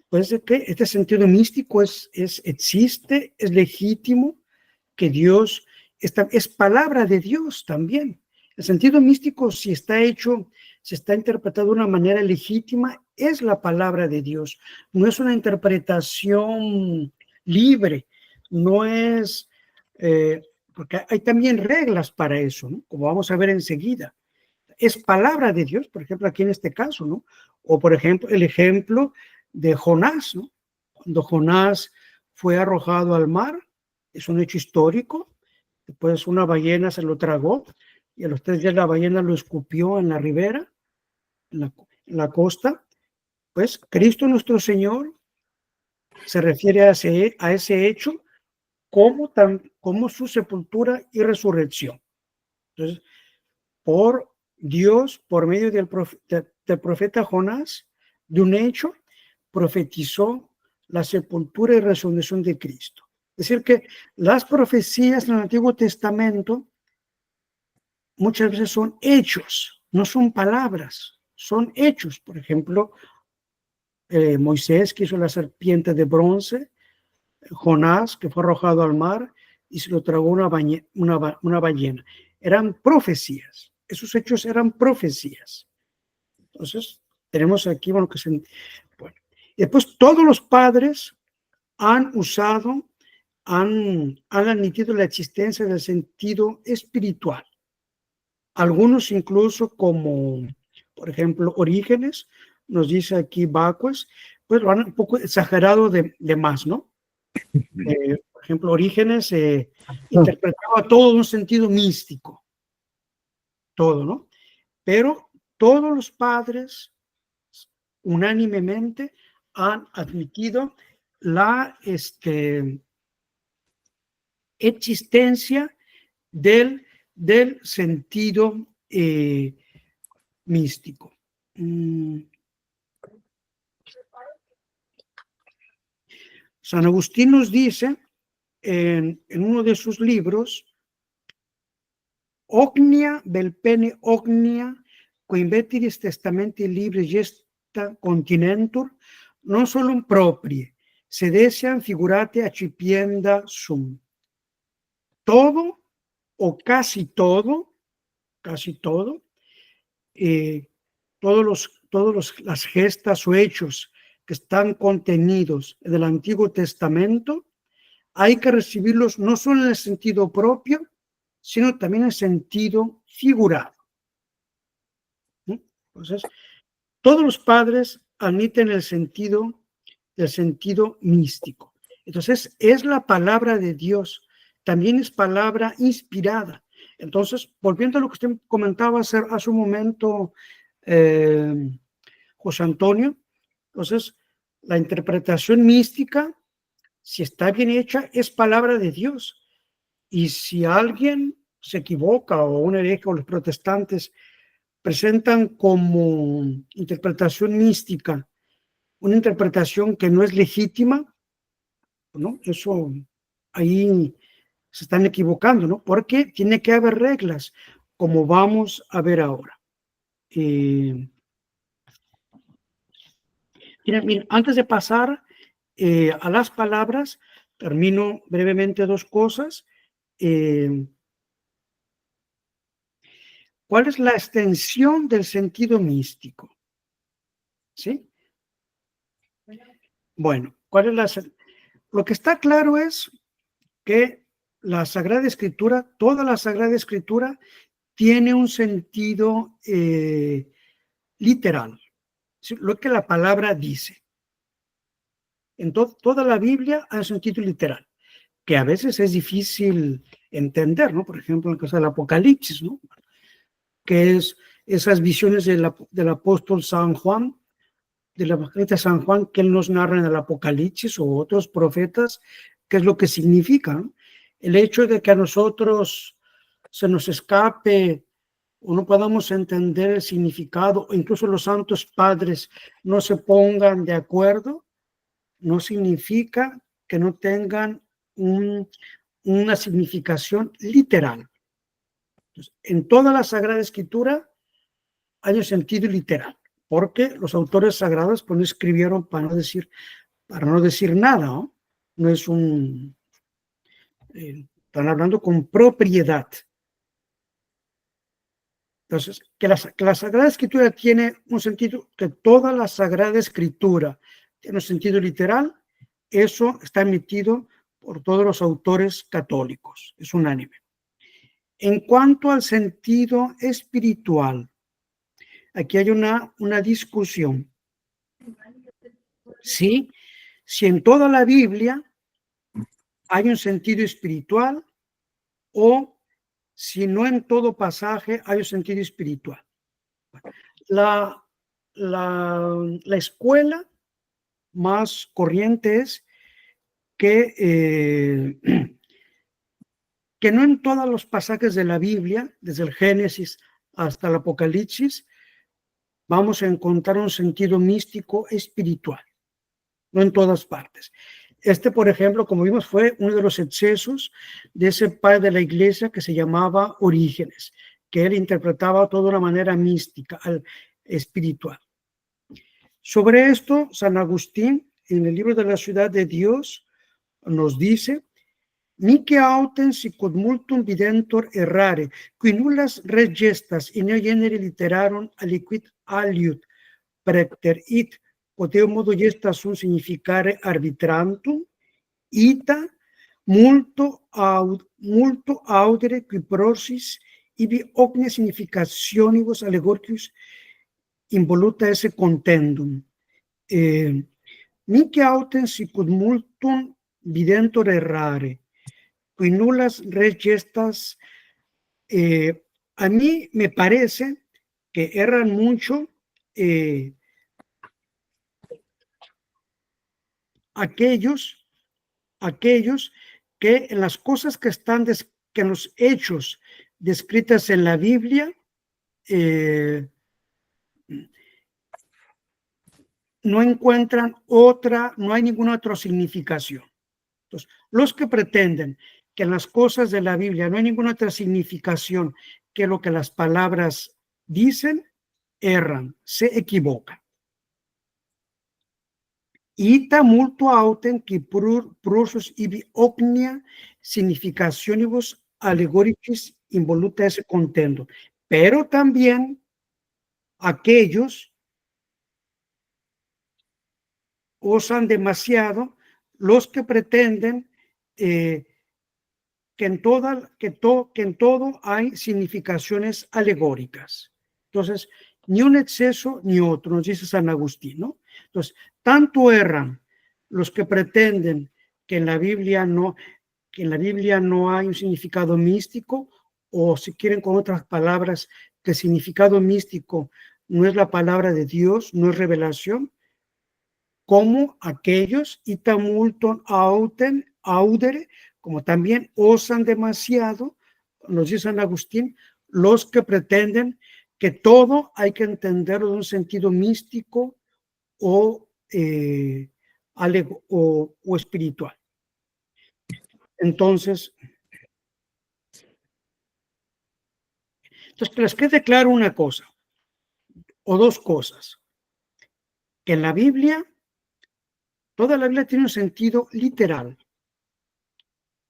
pues de que este sentido místico existe, es legítimo, que Dios es palabra de Dios también. El sentido místico, si está hecho, si está interpretado de una manera legítima, es la palabra de Dios. No es una interpretación libre, no es, porque hay también reglas para eso, ¿no? Como vamos a ver enseguida. Es palabra de Dios, por ejemplo, aquí en este caso, ¿no? O, por ejemplo, el ejemplo de Jonás, ¿no? Cuando Jonás fue arrojado al mar, es un hecho histórico. Después una ballena se lo tragó y a los 3 días la ballena lo escupió en la ribera, en la costa. Pues Cristo nuestro Señor se refiere a ese hecho como su sepultura y resurrección. Entonces, por Dios, por medio del profeta Jonás, de un hecho, profetizó la sepultura y resurrección de Cristo. Es decir, que las profecías en el Antiguo Testamento muchas veces son hechos, no son palabras, son hechos. Por ejemplo, Moisés, que hizo la serpiente de bronce, Jonás, que fue arrojado al mar y se lo tragó una ballena. Eran profecías, esos hechos eran profecías. Entonces, tenemos aquí, bueno, y después todos los padres han admitido la existencia del sentido espiritual. Algunos incluso, como por ejemplo Orígenes, nos dice aquí Bacues, pues lo han un poco exagerado de más, ¿no? Por ejemplo, Orígenes interpretaba todo en un sentido místico, todo, ¿no? Pero todos los padres unánimemente han admitido la existencia del sentido místico. San Agustín nos dice en uno de sus libros, ognia vel pene ognia, coinvetiris testamenti libres gesta continentur, non solum proprie, sedesiam figurate accipienda sum. Todo o casi todo, las gestas o hechos que están contenidos en el Antiguo Testamento, hay que recibirlos no solo en el sentido propio, sino también en el sentido figurado. Entonces, todos los padres admiten el sentido místico. Entonces, es la palabra de Dios, también es palabra inspirada. Entonces, volviendo a lo que usted comentaba hace un momento, José Antonio, entonces, la interpretación mística, si está bien hecha, es palabra de Dios. Y si alguien se equivoca o un hereje o los protestantes presentan como interpretación mística una interpretación que no es legítima, ¿no? Eso ahí se están equivocando, ¿no? Porque tiene que haber reglas, como vamos a ver ahora. Miren, antes de pasar a las palabras, termino brevemente dos cosas. ¿Cuál es la extensión del sentido místico? ¿Sí? Bueno, lo que está claro es que la Sagrada Escritura, toda la Sagrada Escritura, tiene un sentido literal, ¿sí? Lo que la palabra dice. En toda la Biblia hay un sentido literal, que a veces es difícil entender, ¿no? Por ejemplo, en el caso del Apocalipsis, ¿no? Que es esas visiones del apóstol San Juan, del evangelista San Juan, que él nos narra en el Apocalipsis, o otros profetas, qué es lo que significa, ¿no? El hecho de que a nosotros se nos escape o no podamos entender el significado, o incluso los santos padres no se pongan de acuerdo, no significa que no tengan una significación literal. Entonces, en toda la Sagrada Escritura hay un sentido literal, porque los autores sagrados pues no escribieron para no decir nada, ¿no? No es están hablando con propiedad. Entonces, que la Sagrada Escritura tiene un sentido, que toda la Sagrada Escritura tiene un sentido literal, eso está emitido por todos los autores católicos, es unánime. En cuanto al sentido espiritual, aquí hay una discusión. ¿Sí? Si en toda la Biblia hay un sentido espiritual o si no en todo pasaje hay un sentido espiritual. La escuela más corriente es que no en todos los pasajes de la Biblia, desde el Génesis hasta el Apocalipsis, vamos a encontrar un sentido místico espiritual, no en todas partes. Por ejemplo, como vimos, fue uno de los excesos de ese padre de la iglesia que se llamaba Orígenes, que él interpretaba todo de una manera mística, espiritual. Sobre esto, San Agustín, en el libro de la Ciudad de Dios, nos dice: Nique autem sicut multum videntor errare, qui nullas res gestas in eo genere literarum aliquid aliud praeter it, poteo modo gestas un significare arbitrantum, ita multo audere qui prosis ibi omnia significationibus allegoricus involuta esse contendum. Nique autem sicut multum videntor errare, qui nullas res gestas. A mí me parece que erran mucho aquellos que en las cosas que están, que en los hechos descritas en la Biblia, no encuentran no hay ninguna otra significación. Entonces, los que pretenden que en las cosas de la Biblia no hay ninguna otra significación que lo que las palabras dicen, erran, se equivocan. Ita multo autem qui prosus ibi omnia significationibus allegoricis involuta esse contendo. Pero también aquellos osan demasiado, los que pretenden que en todo hay significaciones alegóricas. Entonces, ni un exceso ni otro, nos dice San Agustín, ¿no? Entonces, tanto erran los que pretenden que en la Biblia no hay un significado místico, o si quieren con otras palabras, que el significado místico no es la palabra de Dios, no es revelación, como aquellos ita multum autem audere, como también osan demasiado, nos dice San Agustín, los que pretenden que todo hay que entenderlo en un sentido místico o espiritual. Entonces, que les quede claro una cosa, o dos cosas, que en la Biblia, toda la Biblia tiene un sentido literal.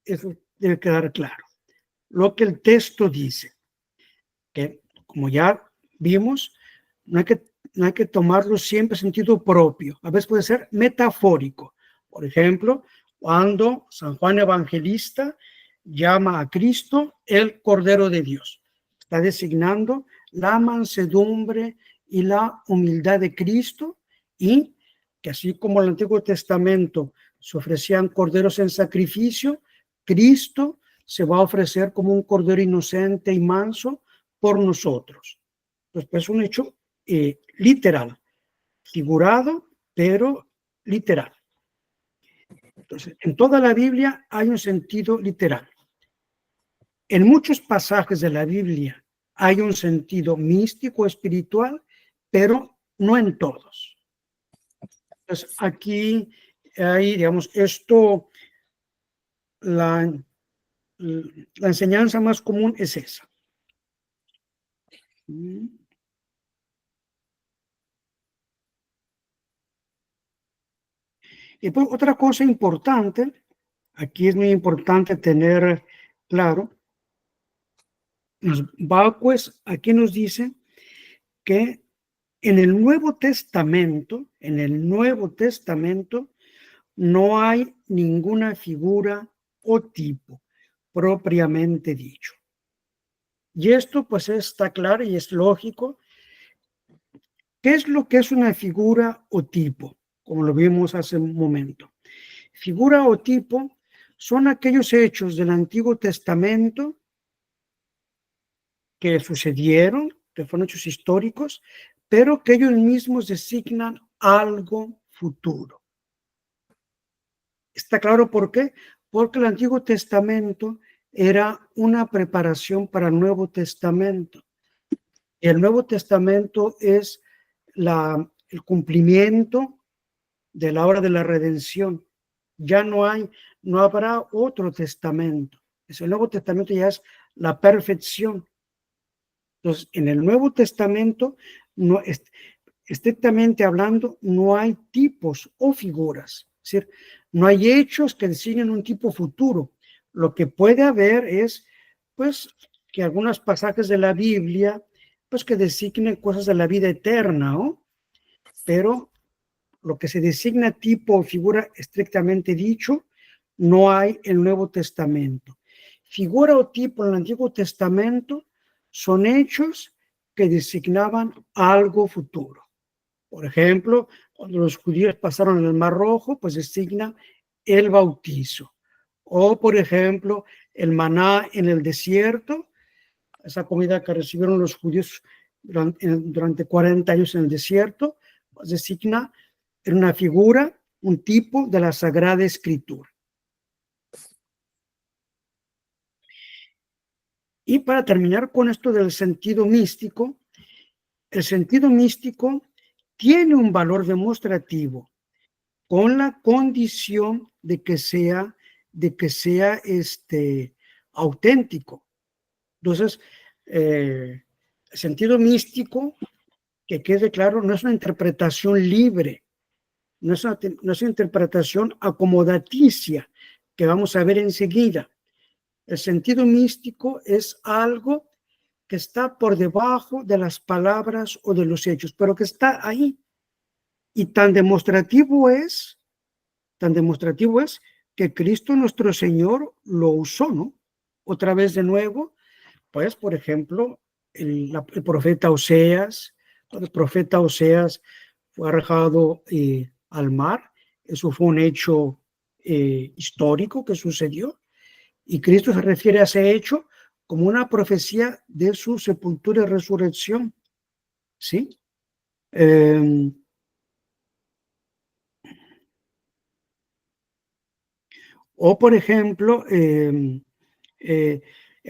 Eso debe quedar claro. Lo que el texto dice, que como ya vimos, no hay que tomarlo siempre en sentido propio. A veces puede ser metafórico. Por ejemplo, cuando San Juan Evangelista llama a Cristo el Cordero de Dios. Está designando la mansedumbre y la humildad de Cristo, y que así como en el Antiguo Testamento se ofrecían corderos en sacrificio, Cristo se va a ofrecer como un cordero inocente y manso por nosotros. Entonces, pues, es un hecho literal, figurado, pero literal. Entonces, en toda la Biblia hay un sentido literal. En muchos pasajes de la Biblia hay un sentido místico, espiritual, pero no en todos. Entonces, aquí hay, digamos, esto, la enseñanza más común es esa. Y pues otra cosa importante, aquí es muy importante tener claro, pues aquí nos dice que en el Nuevo Testamento, no hay ninguna figura o tipo propiamente dicho. Y esto pues está claro y es lógico. ¿Qué es lo que es una figura o tipo? Como lo vimos hace un momento. Figura o tipo son aquellos hechos del Antiguo Testamento que sucedieron, que fueron hechos históricos, pero que ellos mismos designan algo futuro. ¿Está claro por qué? Porque el Antiguo Testamento era una preparación para el Nuevo Testamento. El Nuevo Testamento es el cumplimiento de la obra de la redención. Ya no habrá otro testamento. El Nuevo Testamento ya es la perfección. Entonces, en el Nuevo Testamento, no, estrictamente hablando, no hay tipos o figuras. Es decir, no hay hechos que designen un tipo futuro. Lo que puede haber es, pues, que algunos pasajes de la Biblia, pues, que designen cosas de la vida eterna, ¿no? Pero lo que se designa tipo o figura estrictamente dicho, no hay en el Nuevo Testamento. Figura o tipo en el Antiguo Testamento son hechos que designaban algo futuro. Por ejemplo, cuando los judíos pasaron el Mar Rojo, pues designa el bautizo. O, por ejemplo, el maná en el desierto, esa comida que recibieron los judíos durante 40 años en el desierto, pues designa una figura, un tipo de la Sagrada Escritura. Y para terminar con esto del sentido místico, el sentido místico tiene un valor demostrativo con la condición de que sea auténtico. Entonces, el sentido místico, que quede claro, no es una interpretación libre, no es una interpretación acomodaticia que vamos a ver enseguida. El sentido místico es algo que está por debajo de las palabras o de los hechos, pero que está ahí. Y tan demostrativo es que Cristo nuestro Señor lo usó, ¿no? Otra vez de nuevo, pues, por ejemplo, el profeta Oseas, cuando el profeta Oseas fue arrojado al mar, eso fue un hecho histórico que sucedió, y Cristo se refiere a ese hecho como una profecía de su sepultura y resurrección, ¿sí? O, por ejemplo, el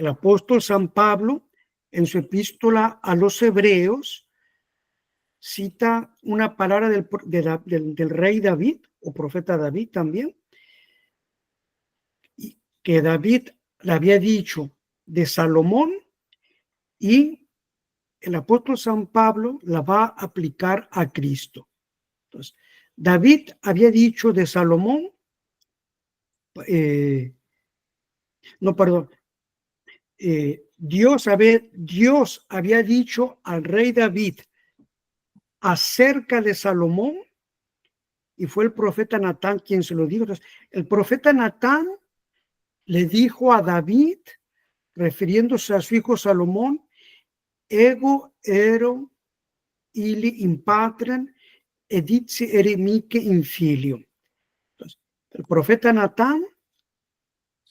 apóstol San Pablo, en su epístola a los Hebreos, cita una palabra del rey David, o profeta David también, que David le había dicho de Salomón, y el apóstol San Pablo la va a aplicar a Cristo. Entonces, David había dicho de Salomón, no, perdón, Dios había dicho al rey David acerca de Salomón, y fue el profeta Natán quien se lo dijo. Entonces, el profeta Natán le dijo a David, refiriéndose a su hijo Salomón, ego ero ili in patrem editsi eremique in filium. Entonces, el profeta Natán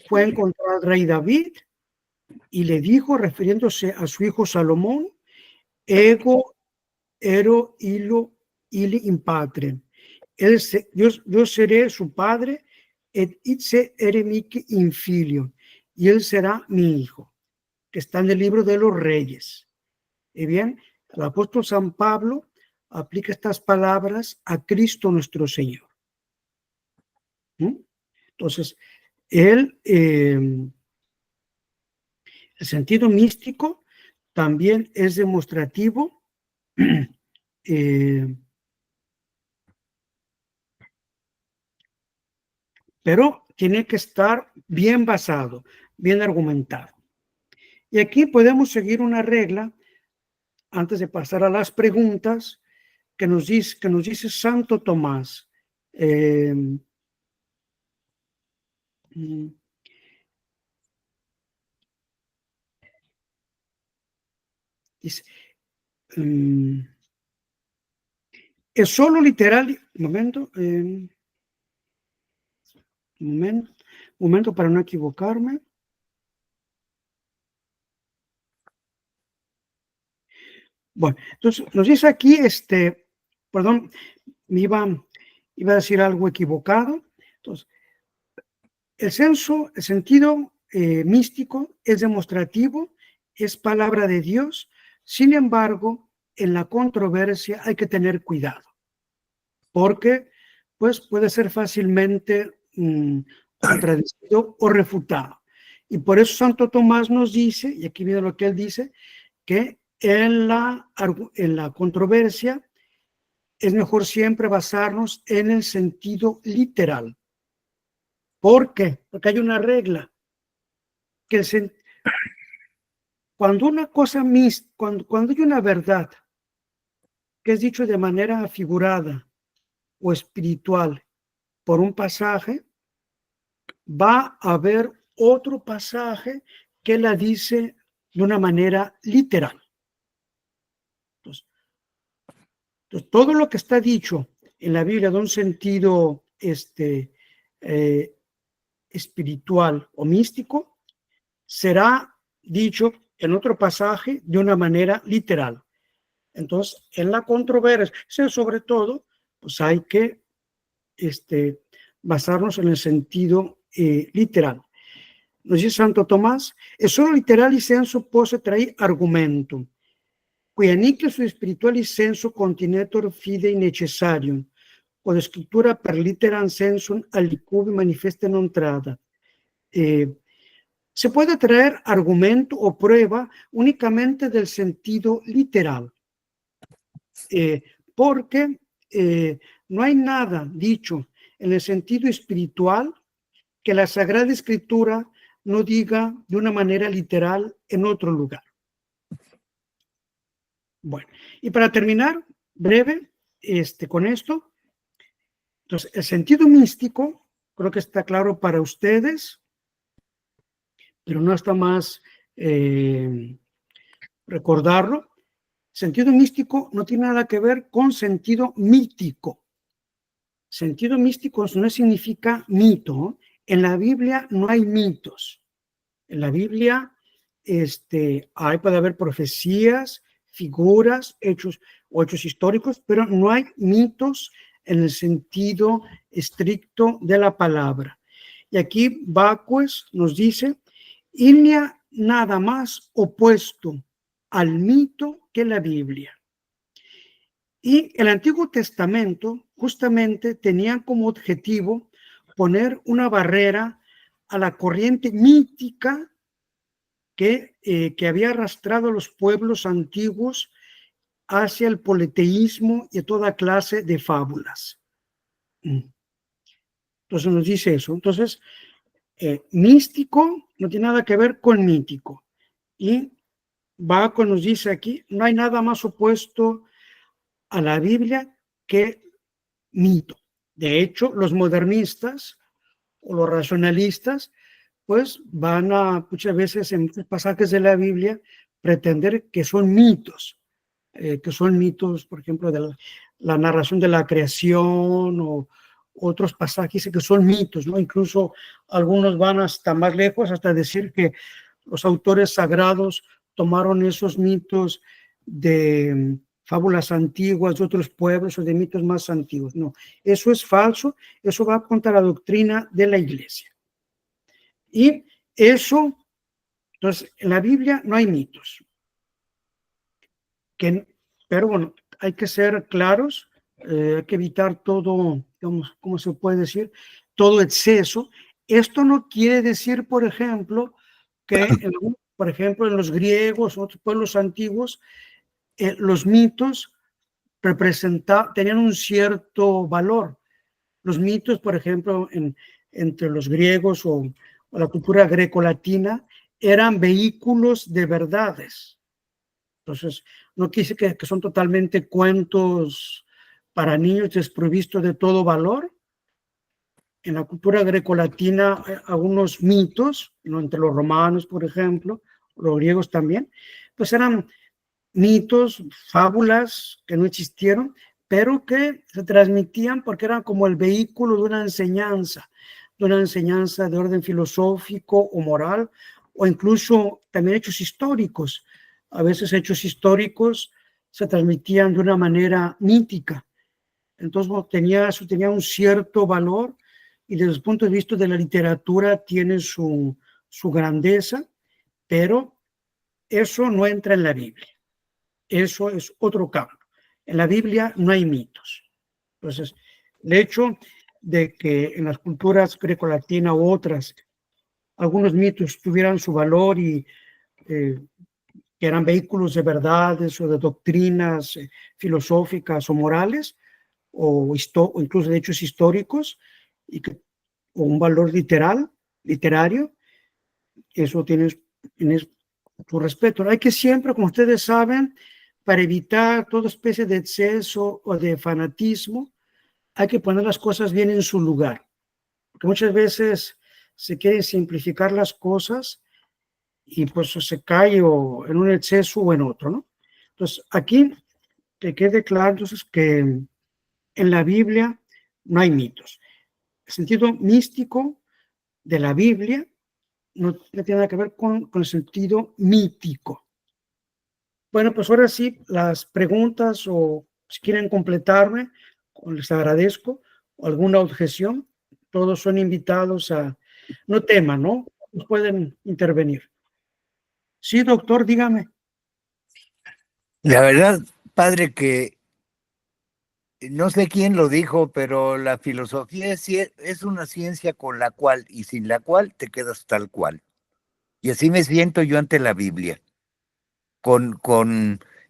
fue a encontrar al rey David y le dijo, refiriéndose a su hijo Salomón, ego ero ili in patrem. Yo seré su padre, et itse eremique in filium, y él será mi hijo, que está en el libro de los Reyes. Y bien, el apóstol San Pablo aplica estas palabras a Cristo nuestro Señor. Entonces, el sentido místico también es demostrativo, pero tiene que estar bien basado, bien argumentado. Y aquí podemos seguir una regla antes de pasar a las preguntas que nos dice Santo Tomás. Dice, es solo literal, momento para no equivocarme. Bueno, entonces nos dice aquí, perdón, me iba a decir algo equivocado. Entonces, el sentido místico es demostrativo, es palabra de Dios. Sin embargo, en la controversia hay que tener cuidado, porque pues puede ser fácilmente contradecido o refutado. Y por eso Santo Tomás nos dice, y aquí viene lo que él dice, que en la controversia es mejor siempre basarnos en el sentido literal. ¿Por qué? Porque hay una regla, que cuando una cosa cuando hay una verdad que es dicho de manera figurada o espiritual por un pasaje, va a haber otro pasaje que la dice de una manera literal. Entonces, todo lo que está dicho en la Biblia de un sentido espiritual o místico será dicho en otro pasaje de una manera literal. Entonces, en la controversia, sobre todo, pues hay que basarnos en el sentido literal. Nos dice Santo Tomás, è solo literali senso posse traì argumentum, qui anique su spirituali senso continetur fidei necessarium, quod scriptura per litteram sensum alicubi manifesta non tradat. Se puede traer argumento o prueba únicamente del sentido literal, porque no hay nada dicho en el sentido espiritual que la Sagrada Escritura no diga de una manera literal en otro lugar. Bueno, y para terminar, breve, con esto, entonces, el sentido místico, creo que está claro para ustedes, pero no está más recordarlo. Sentido místico no tiene nada que ver con sentido mítico. Sentido místico no significa mito. En la Biblia no hay mitos. En la Biblia puede haber profecías, figuras, hechos históricos, pero no hay mitos en el sentido estricto de la palabra. Y aquí Bacues nos dice, y no hay nada más opuesto al mito que la Biblia. Y el Antiguo Testamento justamente tenía como objetivo poner una barrera a la corriente mítica que había arrastrado a los pueblos antiguos hacia el politeísmo y toda clase de fábulas. Entonces nos dice eso. Entonces, místico no tiene nada que ver con mítico. Y Baco nos dice aquí, no hay nada más opuesto a la Biblia que mito. De hecho, los modernistas o los racionalistas, pues van a muchas veces en muchos pasajes de la Biblia pretender que son mitos, por ejemplo, de la narración de la creación o otros pasajes que son mitos, ¿no? Incluso algunos van hasta más lejos, hasta decir que los autores sagrados tomaron esos mitos de fábulas antiguas de otros pueblos o de mitos más antiguos. No, eso es falso, eso va contra la doctrina de la Iglesia. Y eso, entonces, en la Biblia no hay mitos. Pero bueno, hay que ser claros, hay que evitar todo, digamos, ¿cómo se puede decir? Todo exceso. Esto no quiere decir, por ejemplo, que, por ejemplo, en los griegos o otros pueblos antiguos, los mitos tenían un cierto valor. Los mitos, por ejemplo, entre los griegos o la cultura grecolatina, eran vehículos de verdades. Entonces, no quise que son totalmente cuentos para niños desprovistos de todo valor. En la cultura grecolatina, algunos mitos, ¿no? Entre los romanos, por ejemplo, los griegos también, pues eran mitos, fábulas que no existieron, pero que se transmitían porque eran como el vehículo de una enseñanza de orden filosófico o moral, o incluso también hechos históricos. A veces hechos históricos se transmitían de una manera mítica. Entonces tenía un cierto valor y desde el punto de vista de la literatura tiene su grandeza, pero eso no entra en la Biblia. Eso es otro campo. En la Biblia no hay mitos. Entonces, el hecho de que en las culturas grecolatinas u otras algunos mitos tuvieran su valor y que eran vehículos de verdades o de doctrinas filosóficas o morales o incluso de hechos históricos o un valor literario, eso tiene su respeto. Hay que siempre, como ustedes saben, para evitar toda especie de exceso o de fanatismo, hay que poner las cosas bien en su lugar, porque muchas veces se quieren simplificar las cosas y pues se cae o en un exceso o en otro, ¿no? Entonces, aquí te quede claro entonces que en la Biblia no hay mitos. El sentido místico de la Biblia no tiene nada que ver con el sentido mítico. Bueno, pues ahora sí, las preguntas o si quieren completarme, les agradezco, o alguna objeción, todos son invitados no teman, ¿no? Pueden intervenir. Sí, doctor, dígame. La verdad, padre, que no sé quién lo dijo, pero la filosofía es una ciencia con la cual y sin la cual te quedas tal cual. Y así me siento yo ante la Biblia.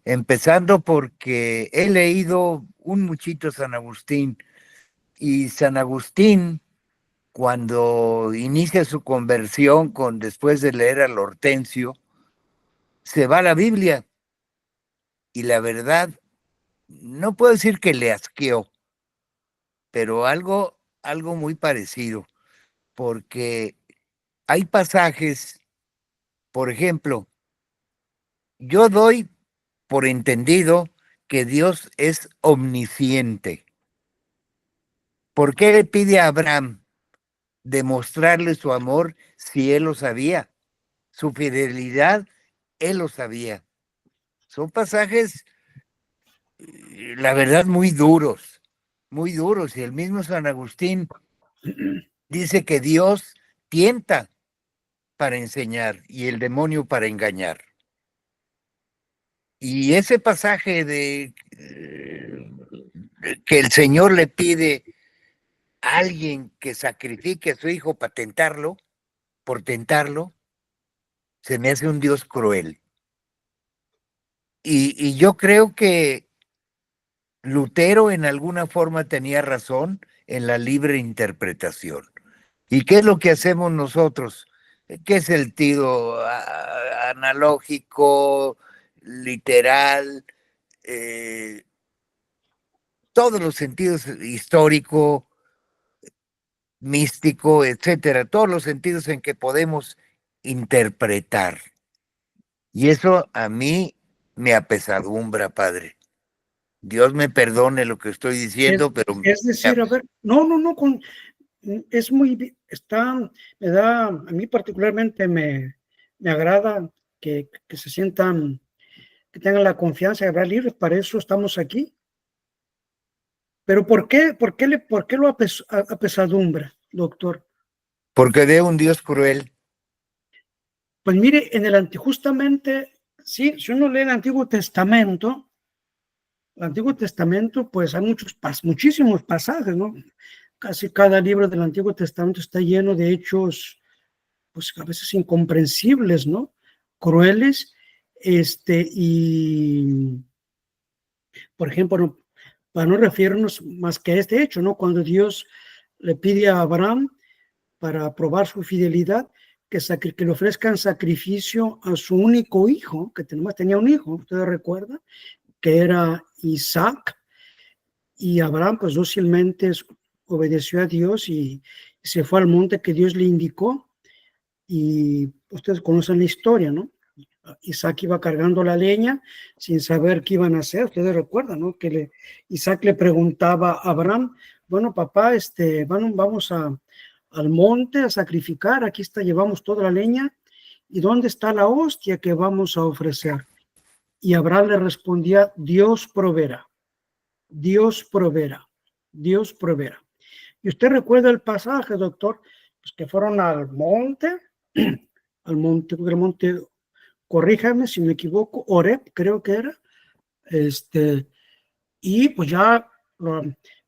Empezando porque he leído un muchito San Agustín, y San Agustín, cuando inicia su conversión después de leer al Hortensio, se va a la Biblia. Y la verdad, no puedo decir que le asqueó, pero algo muy parecido, porque hay pasajes, por ejemplo, yo doy por entendido que Dios es omnisciente. ¿Por qué le pide a Abraham demostrarle su amor si él lo sabía? Su fidelidad, él lo sabía. Son pasajes, la verdad, muy duros. Y el mismo San Agustín dice que Dios tienta para enseñar y el demonio para engañar. Y ese pasaje de que el Señor le pide a alguien que sacrifique a su hijo para tentarlo, por tentarlo, se me hace un Dios cruel. Y yo creo que Lutero en alguna forma tenía razón en la libre interpretación. ¿Y qué es lo que hacemos nosotros? ¿Qué sentido analógico, literal, todos los sentidos, histórico, místico, etcétera, todos los sentidos en que podemos interpretar? Y eso a mí me apesadumbra, padre. Dios me perdone lo que estoy diciendo, pero Es decir, a ver, no, es muy, me da, a mí particularmente me agrada que se sientan, que tengan la confianza de hablar libres, para eso estamos aquí. Pero ¿por qué lo apesadumbra, doctor? porque veo un Dios cruel. Pues mire, justamente, sí, si uno lee el Antiguo Testamento, pues hay muchísimos pasajes, ¿no? Casi cada libro del Antiguo Testamento está lleno de hechos, pues a veces incomprensibles, ¿no? Crueles, y, por ejemplo, para no referirnos más que a este hecho, ¿no? Cuando Dios le pide a Abraham, para probar su fidelidad, que le ofrezcan sacrificio a su único hijo, que además tenía un hijo, ustedes recuerdan, que era Isaac, y Abraham pues dócilmente obedeció a Dios y se fue al monte que Dios le indicó, y ustedes conocen la historia, ¿no? Isaac iba cargando la leña sin saber qué iban a hacer. Ustedes recuerdan, ¿no? Que Isaac le preguntaba a Abraham, bueno, papá, vamos al monte a sacrificar, aquí llevamos toda la leña, ¿y dónde está la hostia que vamos a ofrecer? Y Abraham le respondía, Dios proveerá, Dios proveerá, Dios proveerá. Y usted recuerda el pasaje, doctor, pues que fueron al monte, corríjame si me equivoco, Oreb creo que era, y pues ya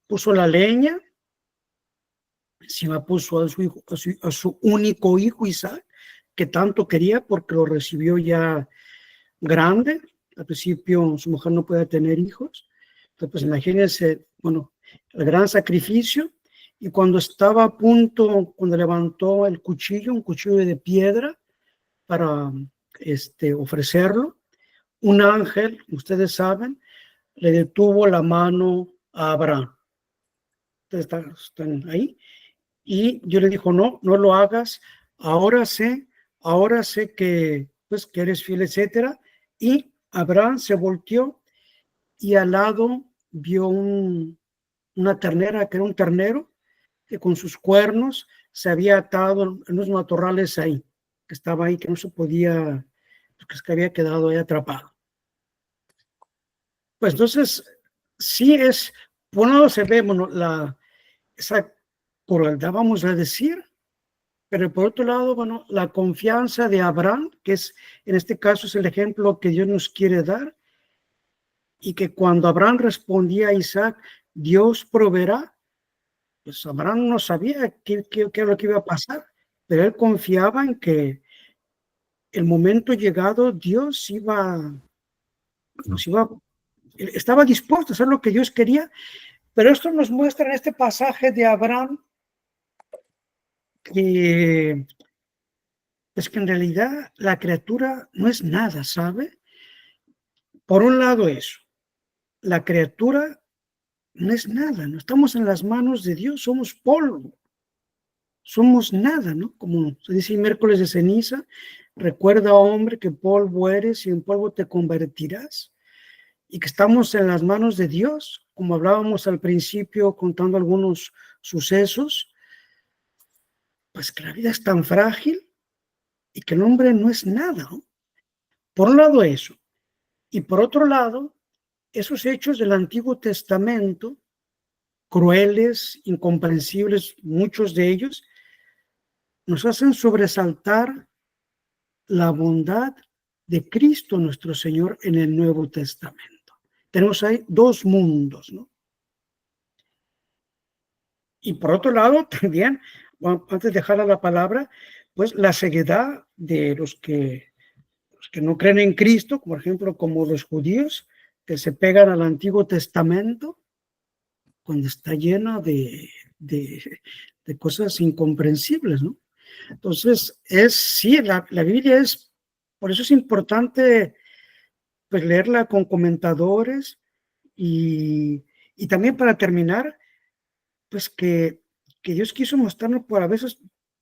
puso la leña, encima puso a su único hijo Isaac, que tanto quería porque lo recibió ya grande. Al principio su mujer no podía tener hijos, entonces pues imagínense, bueno, el gran sacrificio. Y cuando estaba a punto, cuando levantó el cuchillo, un cuchillo de piedra para ofrecerlo, un ángel, ustedes saben, le detuvo la mano a Abraham. Ustedes están ahí. Y yo le dijo, no lo hagas, ahora sé que, pues, que eres fiel, etcétera. Y Abraham se volteó y al lado vio una ternera, que era un ternero, que con sus cuernos se había atado en unos matorrales ahí, que estaba ahí, que no se podía, que había quedado ahí atrapado. Pues entonces, sí es, por un lado se ve, bueno, esa crueldad, vamos a decir, pero por otro lado, bueno, la confianza de Abraham, que es, en este caso, es el ejemplo que Dios nos quiere dar, y que cuando Abraham respondía a Isaac, Dios proveerá, pues Abraham no sabía qué era lo que iba a pasar, pero él confiaba en que el momento llegado Dios estaba dispuesto a hacer lo que Dios quería. Pero esto nos muestra en este pasaje de Abraham que es que en realidad la criatura no es nada, ¿sabe? Por un lado eso, la criatura no es nada, no estamos en las manos de Dios, somos polvo, somos nada, ¿no? Como se dice en miércoles de ceniza, recuerda, hombre, que polvo eres y en polvo te convertirás, y que estamos en las manos de Dios, como hablábamos al principio contando algunos sucesos, pues que la vida es tan frágil y que el hombre no es nada, ¿no? Por un lado eso, y por otro lado, esos hechos del Antiguo Testamento, crueles, incomprensibles, muchos de ellos, nos hacen sobresaltar la bondad de Cristo nuestro Señor en el Nuevo Testamento. Tenemos ahí dos mundos, ¿no? Y por otro lado, también antes de dejar a la palabra, pues la ceguedad de los que no creen en Cristo, por ejemplo, como los judíos, que se pegan al Antiguo Testamento, cuando está lleno de cosas incomprensibles, ¿no? Entonces, sí, la Biblia es, por eso es importante pues, leerla con comentadores y también para terminar, pues que Dios quiso mostrarnos por a veces,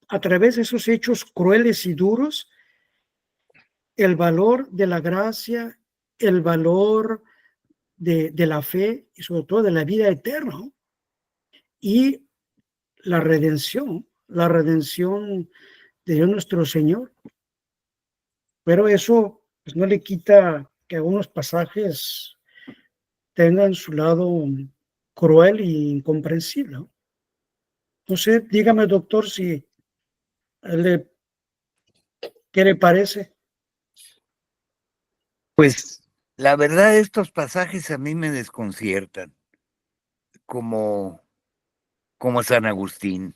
a través de esos hechos crueles y duros, el valor de la gracia, el valor de la fe y sobre todo de la vida eterna, ¿no? Y la redención de Dios nuestro Señor. Pero eso pues, no le quita que algunos pasajes tengan su lado cruel e incomprensible, ¿no? Entonces, dígame, doctor, ¿qué le parece? Pues la verdad, estos pasajes a mí me desconciertan, como San Agustín.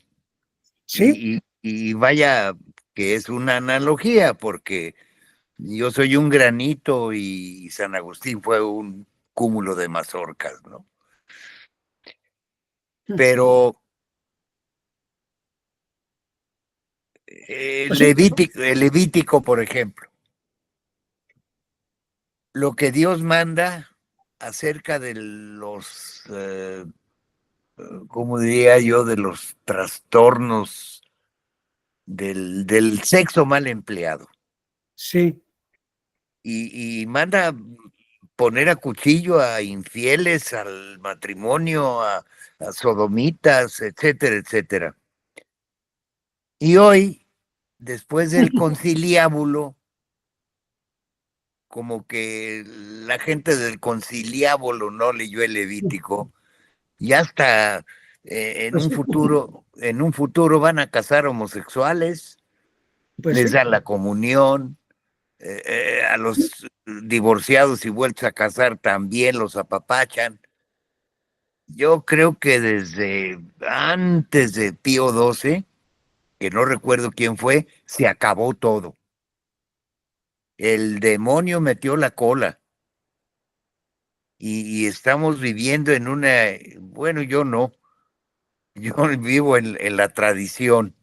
Sí, Y vaya que es una analogía, porque yo soy un granito y San Agustín fue un cúmulo de mazorcas, ¿no? Pero pues sí, el Levítico, por ejemplo, lo que Dios manda acerca de los, ¿cómo diría yo?, de los trastornos del sexo mal empleado. sí, Y manda poner a cuchillo a infieles, al matrimonio, a sodomitas, etcétera, etcétera. Y hoy, después del conciliábulo, como que la gente del conciliábulo no leyó el Levítico, y hasta en pues un futuro van a casar homosexuales, les sí, dan la comunión, a los divorciados y vueltos a casar también los apapachan. Yo creo que desde antes de Pío XII, que no recuerdo quién fue, se acabó todo. El demonio metió la cola y estamos viviendo en bueno, yo no, yo vivo en la tradición,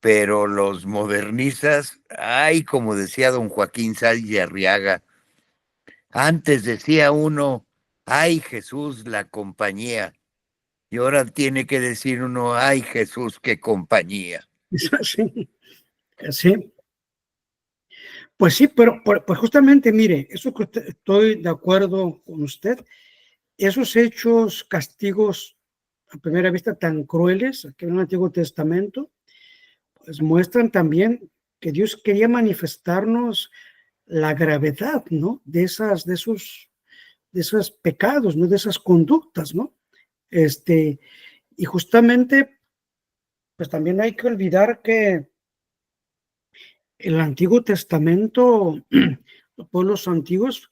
pero los modernistas, ay, como decía don Joaquín Sáenz de Arriaga, antes decía uno, ay Jesús, la compañía, y ahora tiene que decir uno, ay Jesús, qué compañía. sí, sí. Pues sí, pero pues justamente, mire, eso que estoy de acuerdo con usted, esos hechos, castigos a primera vista tan crueles que en el Antiguo Testamento, pues muestran también que Dios quería manifestarnos la gravedad, ¿no? De esos pecados, ¿no? De esas conductas, ¿no? Y justamente, pues también hay que olvidar que el Antiguo Testamento, los pueblos antiguos,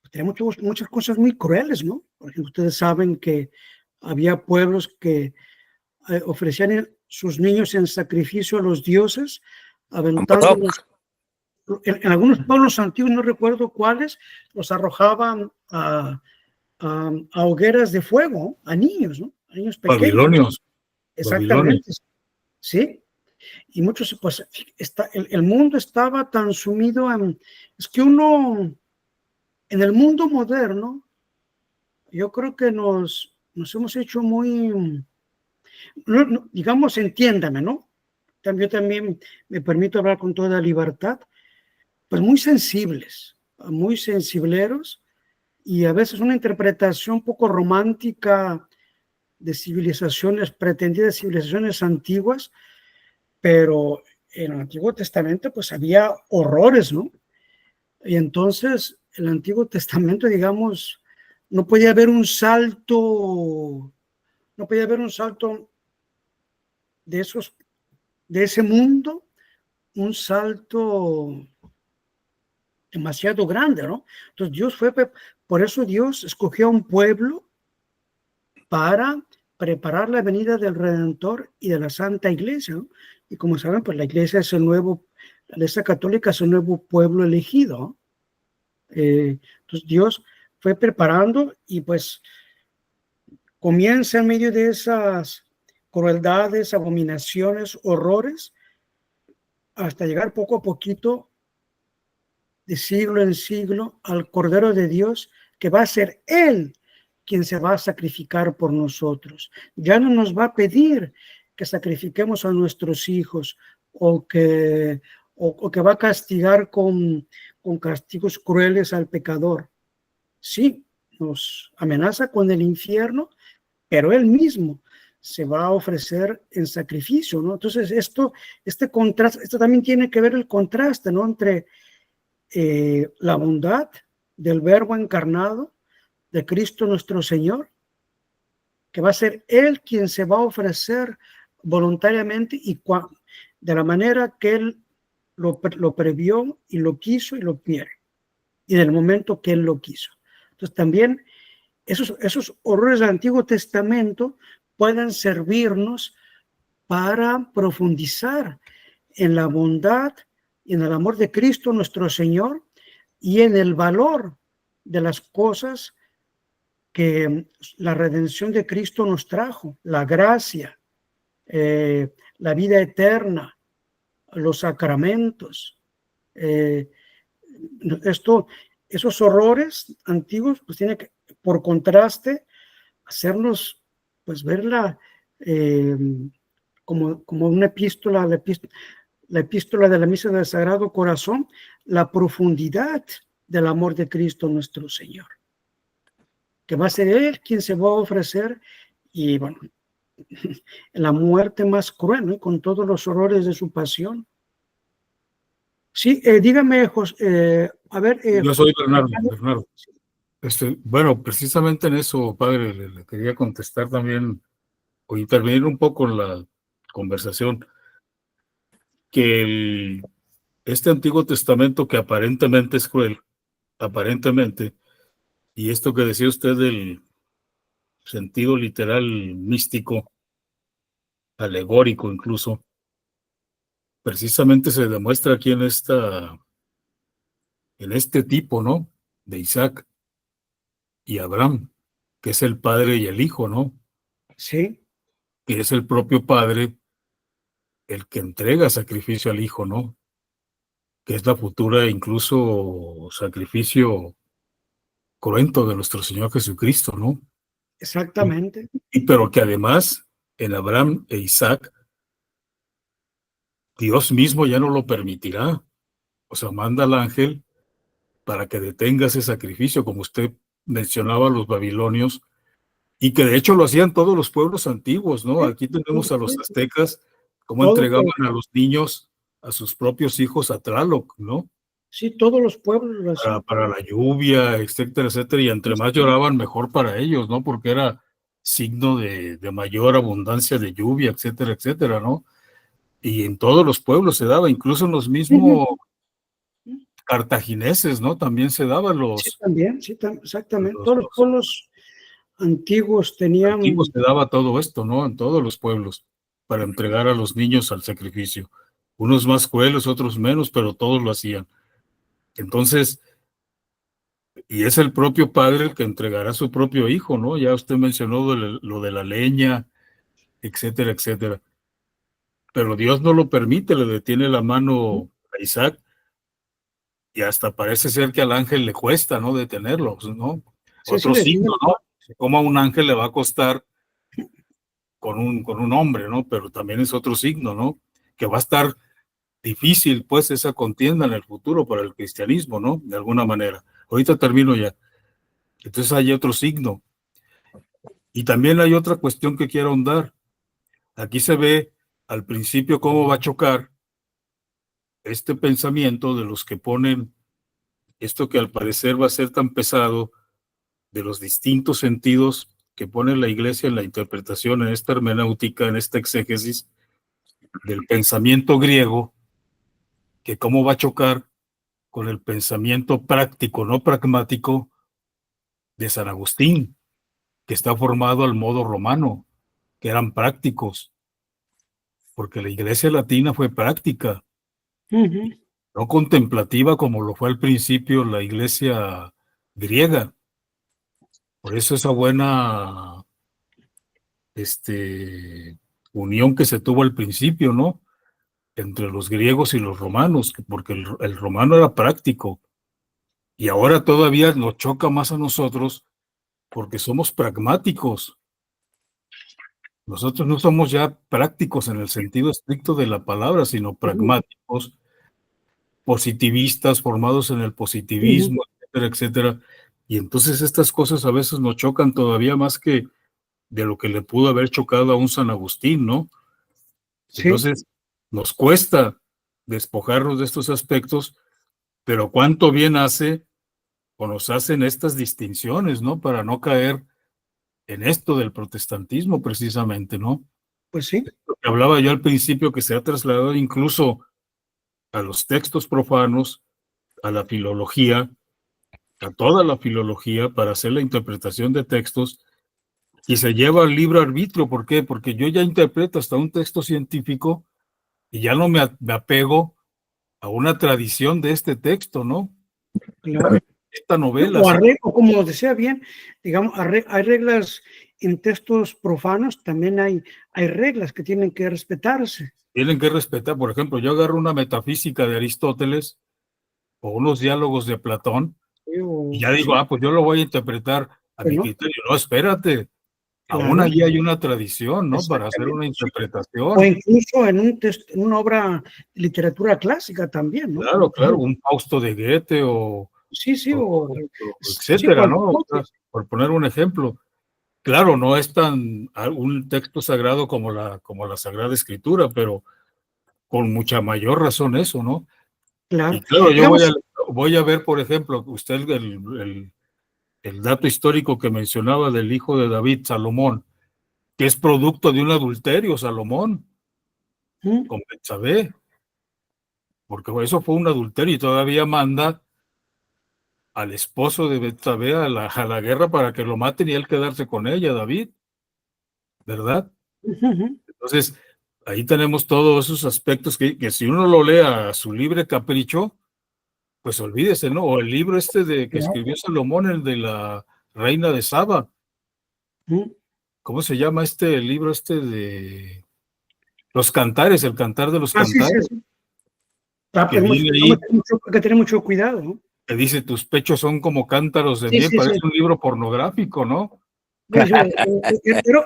pues, tenía muchas cosas muy crueles, ¿no? Por ejemplo, ustedes saben que había pueblos que ofrecían sus niños en sacrificio a los dioses, aventándolos. En algunos pueblos antiguos, no recuerdo cuáles, los arrojaban a hogueras de fuego, a niños, ¿no? A niños pequeños. Babilonios. Exactamente, sí. Y muchos, pues, el mundo estaba tan sumido es que uno, en el mundo moderno, yo creo que nos hemos hecho muy, digamos, entiéndame, ¿no? Yo también me permito hablar con toda libertad, pues muy sensibles, muy sensibleros, y a veces una interpretación un poco romántica de civilizaciones, pretendidas civilizaciones antiguas, pero en el Antiguo Testamento pues había horrores, ¿no? Y entonces el Antiguo Testamento, digamos, no podía haber un salto de ese mundo, un salto demasiado grande, ¿no? Entonces por eso Dios escogió a un pueblo para preparar la venida del Redentor y de la Santa Iglesia, ¿no? Y como saben, pues la Iglesia es el nuevo, la Iglesia Católica es el nuevo pueblo elegido, ¿no? Entonces Dios fue preparando y pues comienza en medio de esas crueldades, abominaciones, horrores, hasta llegar poco a poquito, de siglo en siglo, al Cordero de Dios, que va a ser Él quien se va a sacrificar por nosotros. Ya no nos va a pedir que sacrifiquemos a nuestros hijos o que va a castigar con castigos crueles al pecador. Sí, nos amenaza con el infierno, pero Él mismo se va a ofrecer en sacrificio, ¿no? Entonces, este contraste, esto también tiene que ver el contraste, ¿no? Entre la bondad del Verbo encarnado, de Cristo nuestro Señor, que va a ser Él quien se va a ofrecer voluntariamente y de la manera que Él lo previó y lo quiso y lo quiere, y del momento que Él lo quiso. Entonces también esos horrores del Antiguo Testamento pueden servirnos para profundizar en la bondad y en el amor de Cristo nuestro Señor y en el valor de las cosas que la redención de Cristo nos trajo, la gracia, la vida eterna, los sacramentos. Esos horrores antiguos, pues tiene que, por contraste, hacernos pues verla como una epístola, la epístola de la misa del Sagrado Corazón, la profundidad del amor de Cristo nuestro Señor, que va a ser Él quien se va a ofrecer y bueno, la muerte más cruel, ¿no? Con todos los horrores de su pasión. Sí, dígame, José, a ver. Yo soy Bernardo. Bueno, precisamente en eso, padre, le quería contestar también o intervenir un poco en la conversación, que este Antiguo Testamento que aparentemente es cruel, aparentemente, y esto que decía usted del sentido literal místico, alegórico incluso, precisamente se demuestra aquí en este tipo, ¿no? De Isaac y Abraham, que es el padre y el hijo, ¿no? Sí. Que es el propio padre el que entrega sacrificio al hijo, ¿no? Que es la futura incluso sacrificio cruento de nuestro Señor Jesucristo, ¿no? Exactamente. Pero que además en Abraham e Isaac, Dios mismo ya no lo permitirá. O sea, manda al ángel para que detenga ese sacrificio, como usted mencionaba a los babilonios, y que de hecho lo hacían todos los pueblos antiguos, ¿no? Aquí tenemos a los aztecas, cómo entregaban a los niños, a sus propios hijos a Tlaloc, ¿no? Sí, todos los pueblos lo hacían. Para la lluvia, etcétera, etcétera, y entre más lloraban, mejor para ellos, ¿no? Porque era signo de mayor abundancia de lluvia, etcétera, etcétera, ¿no? Y en todos los pueblos se daba, incluso en los mismos cartagineses, ¿no? También se daban Sí, también, sí, exactamente. Todos los los pueblos antiguos tenían. antiguos se daba todo esto, ¿no? En todos los pueblos, para entregar a los niños al sacrificio. Unos más crueles, otros menos, pero todos lo hacían. Entonces, y es el propio padre el que entregará a su propio hijo, ¿no? Ya usted mencionó lo de la leña, etcétera, etcétera. Pero Dios no lo permite, le detiene la mano a Isaac y hasta parece ser que al ángel le cuesta, ¿no? Detenerlo, ¿no? Sí, Otro signo, ¿no? Como a un ángel le va a costar con un hombre, ¿no? Pero también es otro signo, ¿no? Que va a estar difícil, pues, esa contienda en el futuro para el cristianismo, ¿no? De alguna manera. Ahorita termino ya. Entonces hay otro signo. Y también hay otra cuestión que quiero ahondar. Aquí se ve al principio cómo va a chocar este pensamiento de los que ponen esto que al parecer va a ser tan pesado, de los distintos sentidos que pone la Iglesia en la interpretación, en esta hermenéutica, en esta exégesis del pensamiento griego, que cómo va a chocar con el pensamiento práctico, no pragmático, de San Agustín, que está formado al modo romano. que eran prácticos, porque la iglesia latina fue práctica, no contemplativa como lo fue al principio la iglesia griega. Por eso esa buena unión que se tuvo al principio, ¿no? Entre los griegos y los romanos, porque el romano era práctico, y ahora todavía nos choca más a nosotros porque somos pragmáticos. Nosotros no somos ya prácticos en el sentido estricto de la palabra, sino pragmáticos, positivistas, formados en el positivismo, etcétera, etcétera. Y entonces estas cosas a veces nos chocan todavía más que de lo que le pudo haber chocado a un San Agustín, ¿no? Sí. Entonces, nos cuesta despojarnos de estos aspectos, pero cuánto bien hace o nos hacen estas distinciones, ¿no? Para no caer en esto del protestantismo, precisamente, ¿no? Pues sí. Lo que hablaba yo al principio, que se ha trasladado incluso a los textos profanos, a la filología, a toda la filología, para hacer la interpretación de textos, y se lleva al libre arbitrio. ¿Por qué? Porque yo ya interpreto hasta un texto científico y ya no me apego a una tradición de este texto, ¿no? Claro. Esta novela. O como decía bien, digamos, hay reglas en textos profanos, también hay reglas que tienen que respetarse. Tienen que respetar. Por ejemplo, yo agarro una metafísica de Aristóteles o unos diálogos de Platón y ya digo, pues yo lo voy a interpretar a mi criterio. No, espérate. Claro. Aún allí hay una tradición, ¿no? Para hacer una interpretación. O incluso en una obra de literatura clásica también, ¿no? Claro, claro, un Fausto de Goethe o etcétera, ¿no? Por poner un ejemplo. Claro, no es tan un texto sagrado como la Sagrada Escritura, pero con mucha mayor razón eso, ¿no? Claro. Y claro, yo voy a ver, por ejemplo, usted el dato histórico que mencionaba del hijo de David, Salomón, que es producto de un adulterio, Salomón, con Betsabé, porque eso fue un adulterio y todavía manda al esposo de Betsabé a la guerra para que lo maten y él quedarse con ella, David, ¿verdad? Entonces, ahí tenemos todos esos aspectos que si uno lo lee a su libre capricho, pues olvídese, ¿no? O el libro que escribió Salomón, el de la reina de Saba. ¿Cómo se llama el libro de los cantares, el cantar de los cantares? Sí. Hay que tener mucho cuidado, ¿no? Que dice, tus pechos son como cántaros de miel, parece un libro pornográfico, ¿no?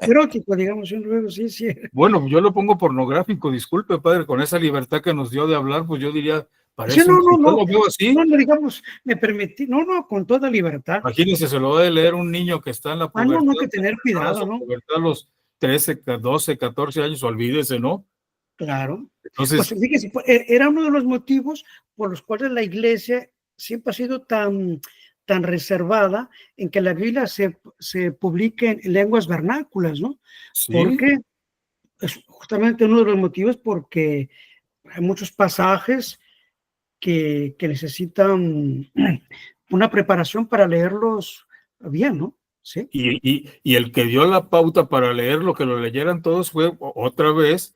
Erótico, digamos, luego sí. Bueno, yo lo pongo pornográfico, disculpe, padre, con esa libertad que nos dio de hablar, pues yo diría, parece lo veo así. No, digamos, me permití, con toda libertad. Imagínense, se lo va a leer un niño que está en la pubertad. No, hay que tener cuidado, ¿no? A los 13, 12, 14 años, olvídese, ¿no? Claro. Entonces, pues, fíjese, era uno de los motivos por los cuales la iglesia siempre ha sido tan reservada en que la Biblia se publique en lenguas vernáculas, ¿no? ¿sí? Porque es justamente uno de los motivos, porque hay muchos pasajes que necesitan una preparación para leerlos bien, ¿no? Sí. Y el que dio la pauta para leer lo que lo leyeran todos fue otra vez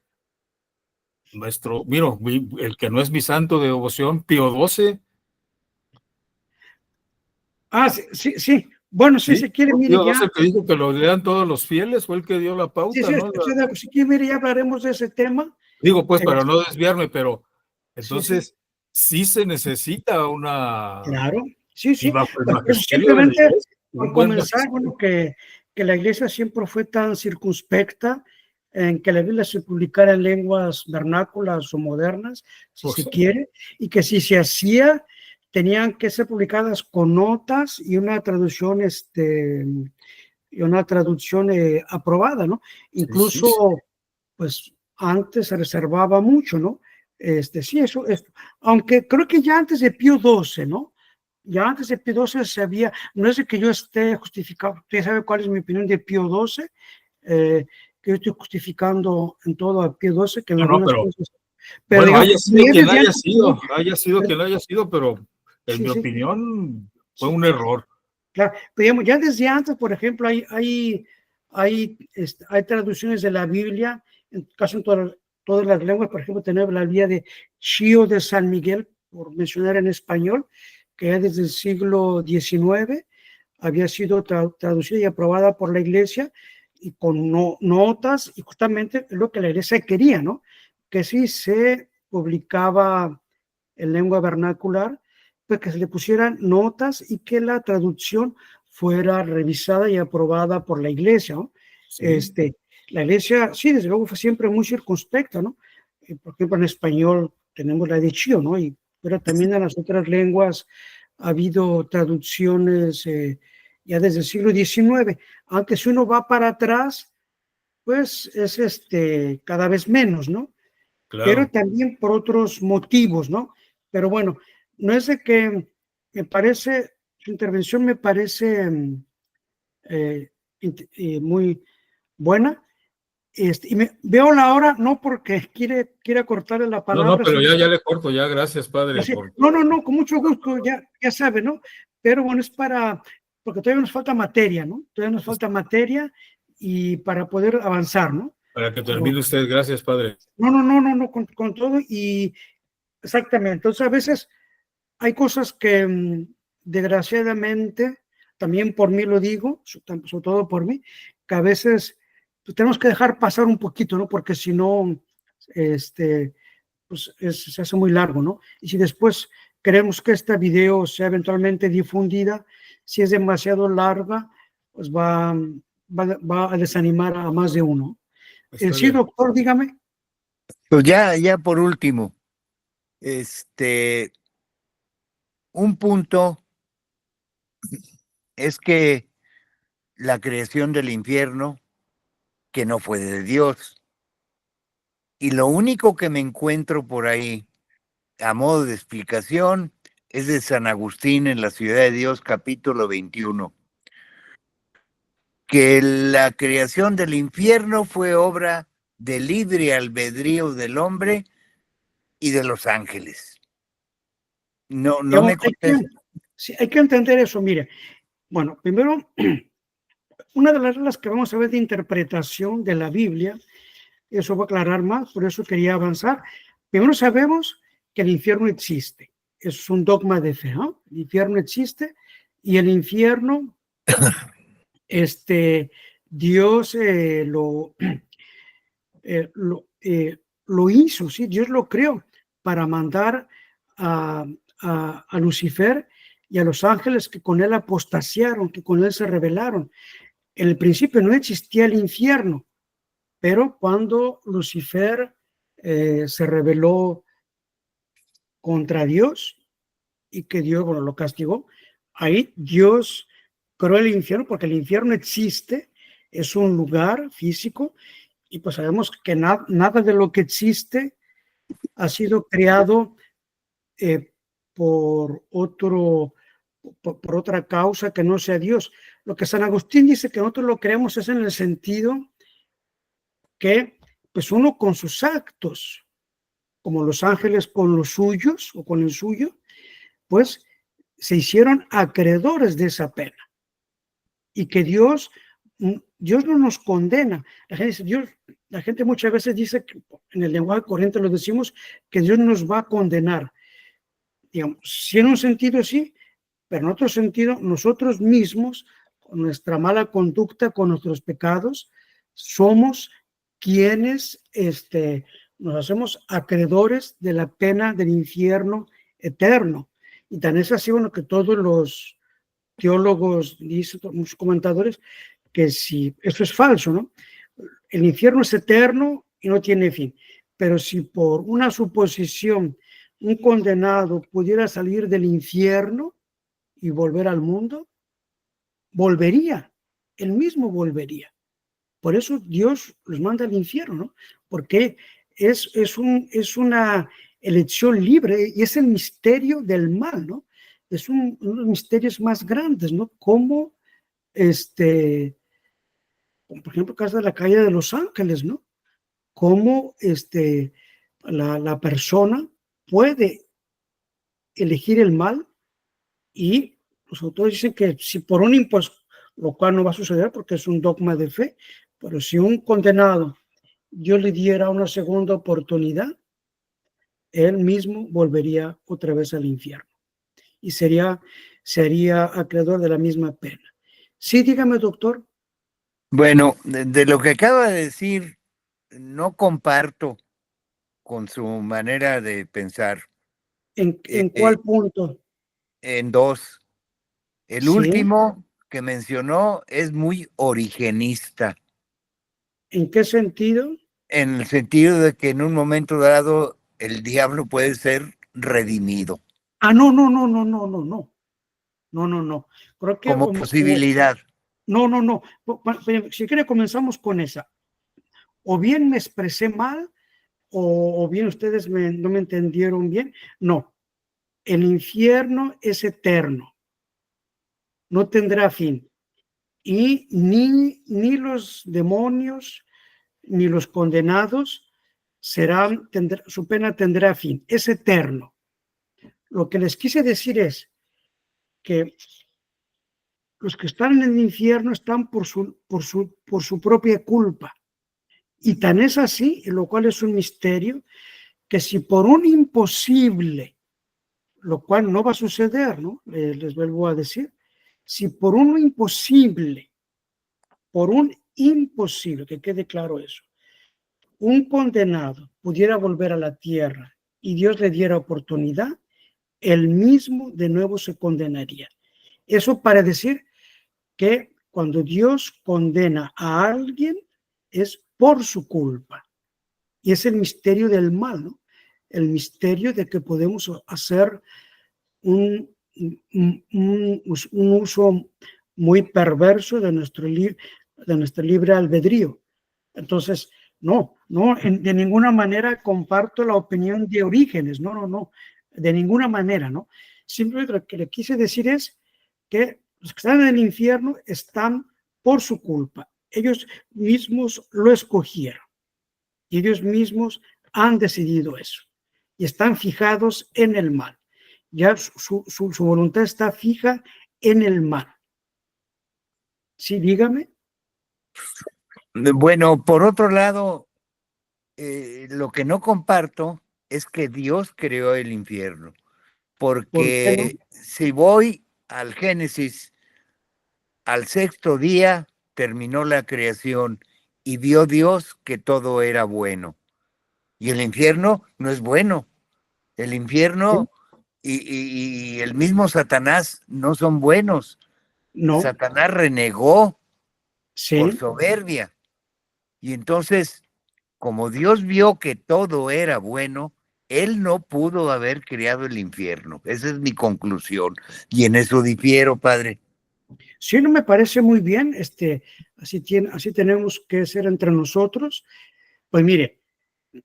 el que no es mi santo de devoción, Pío XII. Sí. Bueno, si se quiere, mire Pío ya. XII que dijo que lo lean todos los fieles, fue el que dio la pauta, ¿no? Si quiere, mire, ya hablaremos de ese tema. Digo, pues, para no desviarme, pero entonces sí se necesita una... Claro, sí. Simplemente por comenzar, que la iglesia siempre fue tan circunspecta en que la Biblia se publicara en lenguas vernáculas o modernas, si se quiere, y que si se hacía, tenían que ser publicadas con notas y una traducción, aprobada, ¿no? Incluso, pues, antes se reservaba mucho, ¿no? Eso, aunque creo que ya antes de Pío XII, ¿no? Ya antes de Pío XII se había, no es de que yo esté justificado, usted sabe cuál es mi opinión de Pío XII, que yo estoy justificando en todo a Pío XII, que en algunas cosas... Pero bueno, haya sido quien haya sido, pero en mi opinión fue un error. Claro, pero digamos, ya desde antes, por ejemplo, hay hay traducciones de la Biblia, en casi en todas las lenguas. Por ejemplo, tenemos la Biblia de Chío de San Miguel, por mencionar en español, que ya desde el siglo XIX había sido traducida y aprobada por la Iglesia, y con notas, y justamente es lo que la Iglesia quería, ¿no? Que sí se publicaba en lengua vernacular, pues que se le pusieran notas y que la traducción fuera revisada y aprobada por la Iglesia, ¿no? Sí. La Iglesia, sí, desde luego fue siempre muy circunspecta, ¿no? Por ejemplo, en español tenemos la de Chío, ¿no? Pero también en las otras lenguas ha habido traducciones ya desde el siglo XIX, aunque si uno va para atrás, pues es cada vez menos, ¿no? Claro. Pero también por otros motivos, ¿no? Pero bueno, no es de que me parece, su intervención me parece muy buena. Y veo la hora, no porque quiera cortarle la palabra. No, pero ya le corto, ya, gracias, padre. Así, no, con mucho gusto, ya sabe, ¿no? Pero bueno, es porque todavía nos falta materia, ¿no? Todavía nos falta materia y para poder avanzar, ¿no? Para que termine usted, gracias, padre. No, con todo y exactamente. Entonces, a veces hay cosas que, desgraciadamente, también por mí lo digo, sobre todo por mí, que a veces pues, tenemos que dejar pasar un poquito, ¿no? Porque si no, pues se hace muy largo, ¿no? Y si después queremos que este video sea eventualmente difundida, si es demasiado larga, pues va a desanimar a más de uno. Sí, doctor, dígame. Pues ya por último, un punto es que la creación del infierno, que no fue de Dios, y lo único que me encuentro por ahí, a modo de explicación, es de San Agustín en la Ciudad de Dios, capítulo 21, que la creación del infierno fue obra del libre albedrío del hombre y de los ángeles. No me contesta. Sí, hay que entender eso, mire. Bueno, primero, una de las reglas que vamos a ver de interpretación de la Biblia, eso va a aclarar más, por eso quería avanzar. Primero sabemos que el infierno existe. Eso es un dogma de fe, ¿no? El infierno existe y el infierno, Dios lo hizo, ¿sí? Dios lo creó para mandar a Lucifer y a los ángeles que con él apostasiaron, que con él se rebelaron. En el principio no existía el infierno, pero cuando Lucifer se rebeló contra Dios y que Dios, bueno, lo castigó, ahí Dios creó el infierno, porque el infierno existe, es un lugar físico, y pues sabemos que nada de lo que existe ha sido creado por otra causa que no sea Dios. Lo que San Agustín dice que nosotros lo creemos es en el sentido que pues uno con sus actos, como los ángeles con los suyos o con el suyo, pues se hicieron acreedores de esa pena. Y que Dios no nos condena. La gente muchas veces dice, que en el lenguaje corriente lo decimos, que Dios nos va a condenar. Digamos, sí, en un sentido sí, pero en otro sentido nosotros mismos, con nuestra mala conducta, con nuestros pecados, somos quienes nos hacemos acreedores de la pena del infierno eterno. Y tan es así, bueno, que todos los teólogos, dicen muchos comentadores, que si eso es falso, ¿no? El infierno es eterno y no tiene fin. Pero si por una suposición un condenado pudiera salir del infierno y volver al mundo, volvería, él mismo volvería. Por eso Dios los manda al infierno, ¿no? Porque es una elección libre y es el misterio del mal, ¿no? Es uno de los misterios más grandes, ¿no? Como por ejemplo, el caso de la caída de los ángeles, ¿no? Cómo la persona puede elegir el mal, y los autores dicen que si por un lo cual no va a suceder porque es un dogma de fe, pero si un condenado Dios le diera una segunda oportunidad, él mismo volvería otra vez al infierno y sería acreedor de la misma pena. Sí, dígame, doctor. Bueno, de lo que acaba de decir, no comparto con su manera de pensar. ¿En cuál punto? En dos. El Sí. último que mencionó es muy origenista, ¿En qué sentido? en el sentido de que en un momento dado el diablo puede ser redimido Ah, no, no, no, no, no, no, no. No, no, no. Creo que como posibilidad. no, no, no. Si quiere comenzamos con esa. O bien me expresé mal, o bien ustedes no me entendieron bien. No, el infierno es eterno, no tendrá fin. Y ni los demonios, ni los condenados su pena tendrá fin, es eterno. Lo que les quise decir es que los que están en el infierno están por su propia culpa. Y tan es así, lo cual es un misterio, que si por un imposible, lo cual no va a suceder, ¿no? Les vuelvo a decir, si por un imposible, que quede claro eso, un condenado pudiera volver a la tierra y Dios le diera oportunidad, él mismo de nuevo se condenaría. Eso para decir que cuando Dios condena a alguien es por su culpa. Y es el misterio del mal, ¿no? El misterio de que podemos hacer un uso muy perverso de nuestro libre albedrío. Entonces, no, de ninguna manera comparto la opinión de Orígenes, no, de ninguna manera, ¿no? Simplemente lo que le quise decir es que los que están en el infierno están por su culpa. Ellos mismos lo escogieron y ellos mismos han decidido eso y están fijados en el mal. Ya su voluntad está fija en el mal. Sí, dígame. Bueno, por otro lado, lo que no comparto es que Dios creó el infierno, ¿Por qué no? porque si voy al Génesis, al sexto día terminó la creación y vio Dios que todo era bueno. Y el infierno no es bueno. El infierno y el mismo Satanás no son buenos. No, Satanás renegó por sí, soberbia. Y entonces, como Dios vio que todo era bueno, él no pudo haber creado el infierno. Esa es mi conclusión. Y en eso difiero, padre. sí, no me parece muy bien. Así tenemos que ser entre nosotros. Pues mire,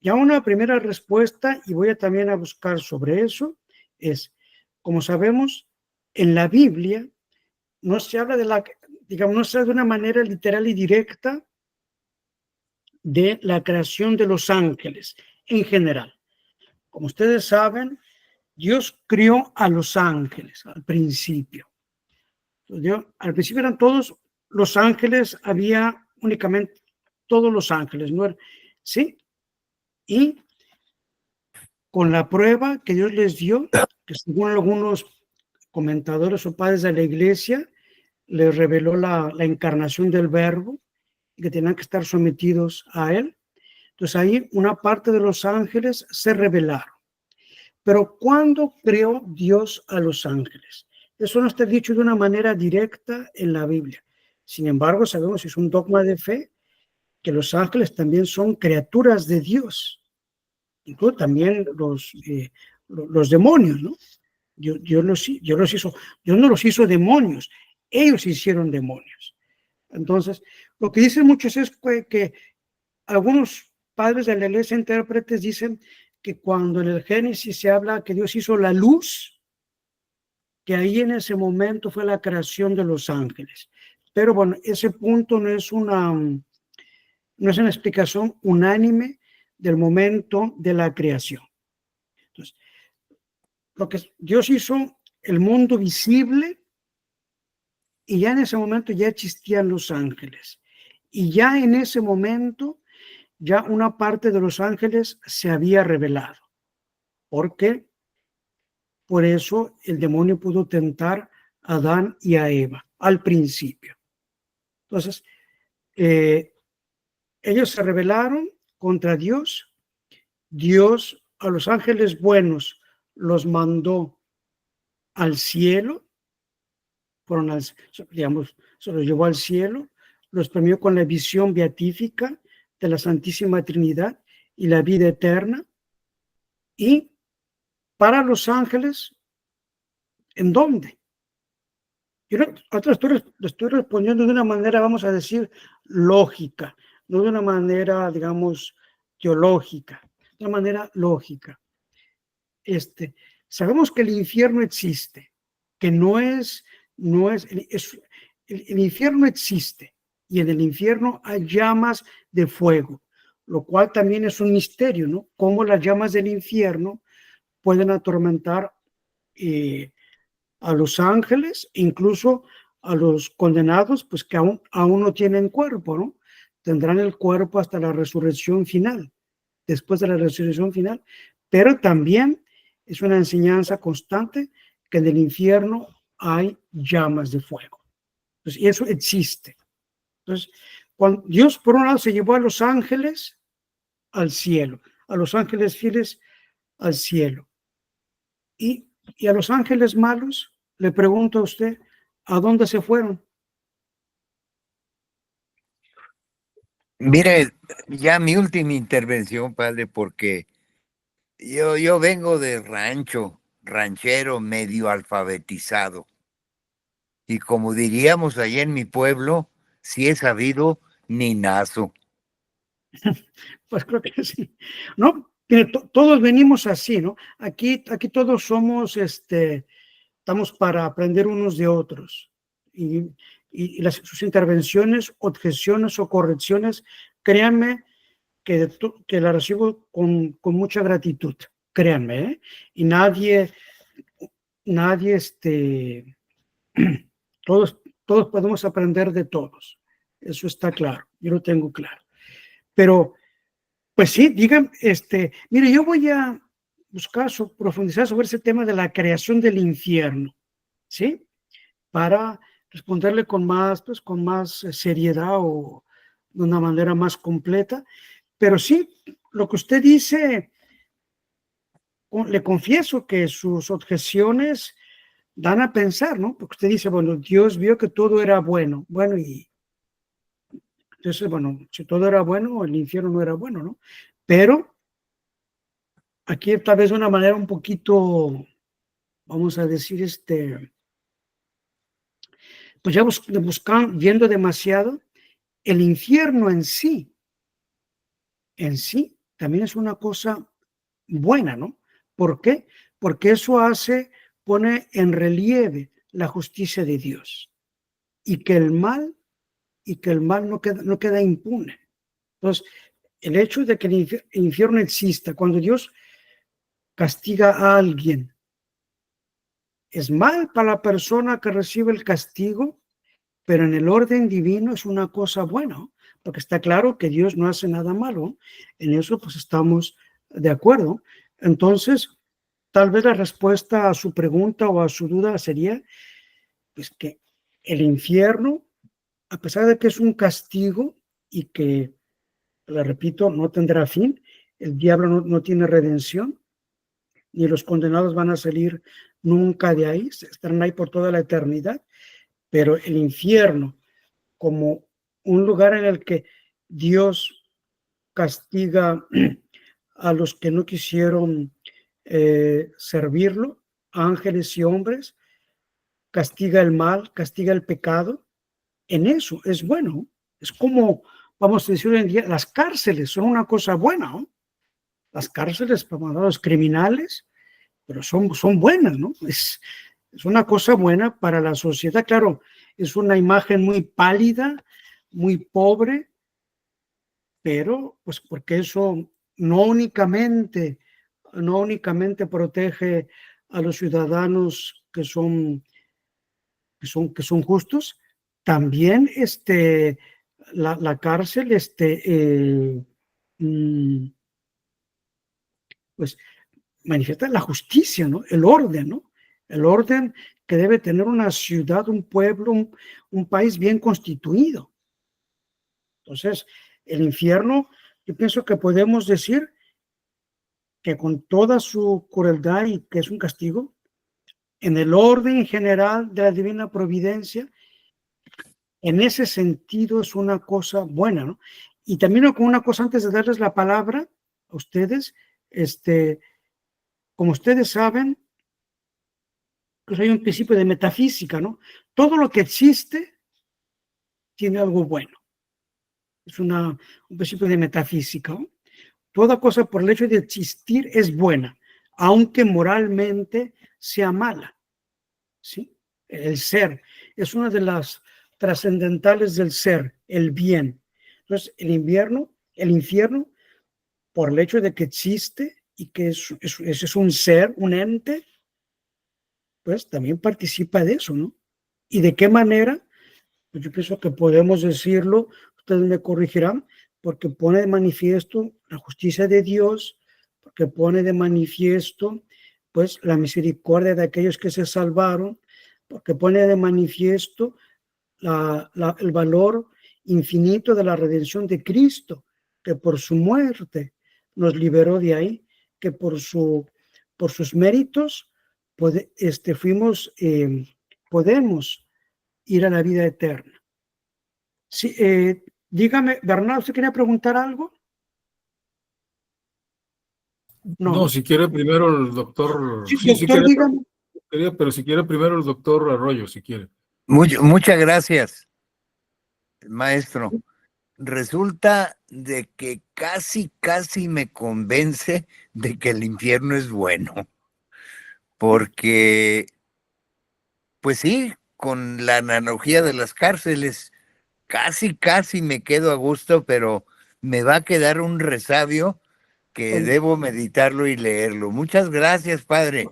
ya una primera respuesta, y voy también a buscar sobre eso, es, como sabemos, en la Biblia no se habla no se habla de una manera literal y directa de la creación de los ángeles en general. Como ustedes saben, Dios crió a los ángeles al principio. Al principio eran todos los ángeles, había únicamente todos los ángeles, ¿no? ¿Sí? Y con la prueba que Dios les dio, que según algunos comentadores o padres de la iglesia, les reveló la encarnación del Verbo, y que tenían que estar sometidos a él. Entonces ahí una parte de los ángeles se rebelaron. Pero ¿cuándo creó Dios a los ángeles? Eso no está dicho de una manera directa en la Biblia. Sin embargo, sabemos, es un dogma de fe, que los ángeles también son criaturas de Dios. Incluso también los demonios, ¿no? Dios no los hizo demonios, ellos hicieron demonios. Entonces, lo que dicen muchos es que algunos padres de la iglesia, intérpretes, dicen que cuando en el Génesis se habla que Dios hizo la luz, que ahí en ese momento fue la creación de los ángeles. Pero bueno, ese punto no es una explicación unánime del momento de la creación. Entonces, lo que Dios hizo el mundo visible y ya en ese momento ya existían los ángeles. Y ya en ese momento, ya una parte de los ángeles se había revelado. ¿Por qué? Por eso el demonio pudo tentar a Adán y a Eva al principio. Entonces, ellos se rebelaron contra Dios. Dios a los ángeles buenos los mandó al cielo, digamos, se los llevó al cielo, los premió con la visión beatífica de la Santísima Trinidad y la vida eterna. Y para los ángeles, ¿en dónde? Yo estoy respondiendo de una manera, vamos a decir, lógica, no de una manera, digamos, teológica, de una manera lógica. Sabemos que el infierno existe, que el infierno existe, y en el infierno hay llamas de fuego, lo cual también es un misterio, ¿no? Cómo las llamas del infierno pueden atormentar a los ángeles, incluso a los condenados, pues que aún no tienen cuerpo, ¿no? Tendrán el cuerpo hasta la resurrección final, después de la resurrección final, pero también es una enseñanza constante que en el infierno hay llamas de fuego. Entonces, y eso existe. Entonces, cuando Dios, por un lado, se llevó a los ángeles al cielo, a los ángeles fieles al cielo. Y a los ángeles malos, le pregunto a usted, ¿a dónde se fueron? Mire, ya mi última intervención, padre, porque yo vengo de ranchero medio alfabetizado. Y como diríamos allá en mi pueblo, si he sabido, ni nazo. Pues creo que sí. No, todos venimos así, ¿no? Aquí todos somos, estamos para aprender unos de otros. Y sus intervenciones, objeciones o correcciones, créanme que la recibo con mucha gratitud, créanme, ¿eh? Y nadie, todos podemos aprender de todos. Eso está claro, yo lo tengo claro. Pero, pues sí, digan, mire, yo voy a buscar profundizar sobre ese tema de la creación del infierno, ¿sí? Para responderle con más seriedad o de una manera más completa. Pero sí, lo que usted dice, le confieso que sus objeciones dan a pensar, ¿no? Porque usted dice, bueno, Dios vio que todo era bueno. Bueno, y entonces, bueno, si todo era bueno, el infierno no era bueno, ¿no? Pero aquí tal vez de una manera un poquito, vamos a decir, pues ya viendo demasiado, el infierno en sí también es una cosa buena, ¿no? ¿Por qué? Porque eso pone en relieve la justicia de Dios y que el mal no queda impune. Entonces, el hecho de que el infierno exista, cuando Dios castiga a alguien, es mal para la persona que recibe el castigo, pero en el orden divino es una cosa buena, porque está claro que Dios no hace nada malo. En eso pues estamos de acuerdo. Entonces, tal vez la respuesta a su pregunta o a su duda sería pues que el infierno, a pesar de que es un castigo y que, le repito, no tendrá fin, el diablo no tiene redención, ni los condenados van a salir nunca de ahí, estarán ahí por toda la eternidad, pero el infierno como un lugar en el que Dios castiga a los que no quisieron servirlo, ángeles y hombres, castiga el mal, castiga el pecado, en eso es bueno. Es como, vamos a decir hoy en día, las cárceles son una cosa buena, ¿no? Las cárceles para los criminales, pero son buenas, ¿no? Es una cosa buena para la sociedad. Claro, es una imagen muy pálida, muy pobre, pero pues porque eso no únicamente protege a los ciudadanos que son que son justos, también la cárcel pues manifiesta la justicia, ¿no? El orden, ¿no? El orden que debe tener una ciudad, un pueblo, un país bien constituido. Entonces, el infierno, yo pienso que podemos decir que con toda su crueldad y que es un castigo, en el orden general de la divina providencia, en ese sentido es una cosa buena, ¿no? Y termino con una cosa antes de darles la palabra a ustedes. Como ustedes saben, pues hay un principio de metafísica, ¿no? Todo lo que existe tiene algo bueno. Es un principio de metafísica, ¿no? Toda cosa por el hecho de existir es buena, aunque moralmente sea mala, ¿sí? El ser es una de las trascendentales del ser, el bien. Entonces, el infierno, por el hecho de que existe y que es un ser, un ente, pues también participa de eso, ¿no? ¿Y de qué manera? Pues yo pienso que podemos decirlo, ustedes me corregirán, porque pone de manifiesto la justicia de Dios, porque pone de manifiesto, pues, la misericordia de aquellos que se salvaron, porque pone de manifiesto el valor infinito de la redención de Cristo, que por su muerte nos liberó de ahí, que por sus méritos podemos ir a la vida eterna. Sí, dígame, Bernardo, ¿usted quería preguntar algo? No, si quiere primero el doctor. Sí, Sí, sí doctor, dígame. pero si quiere primero el doctor Arroyo, si quiere. Muchas gracias, maestro. Resulta de que casi me convence de que el infierno es bueno, porque, pues sí, con la analogía de las cárceles, casi me quedo a gusto, pero me va a quedar un resabio que debo meditarlo y leerlo. Muchas gracias, padre.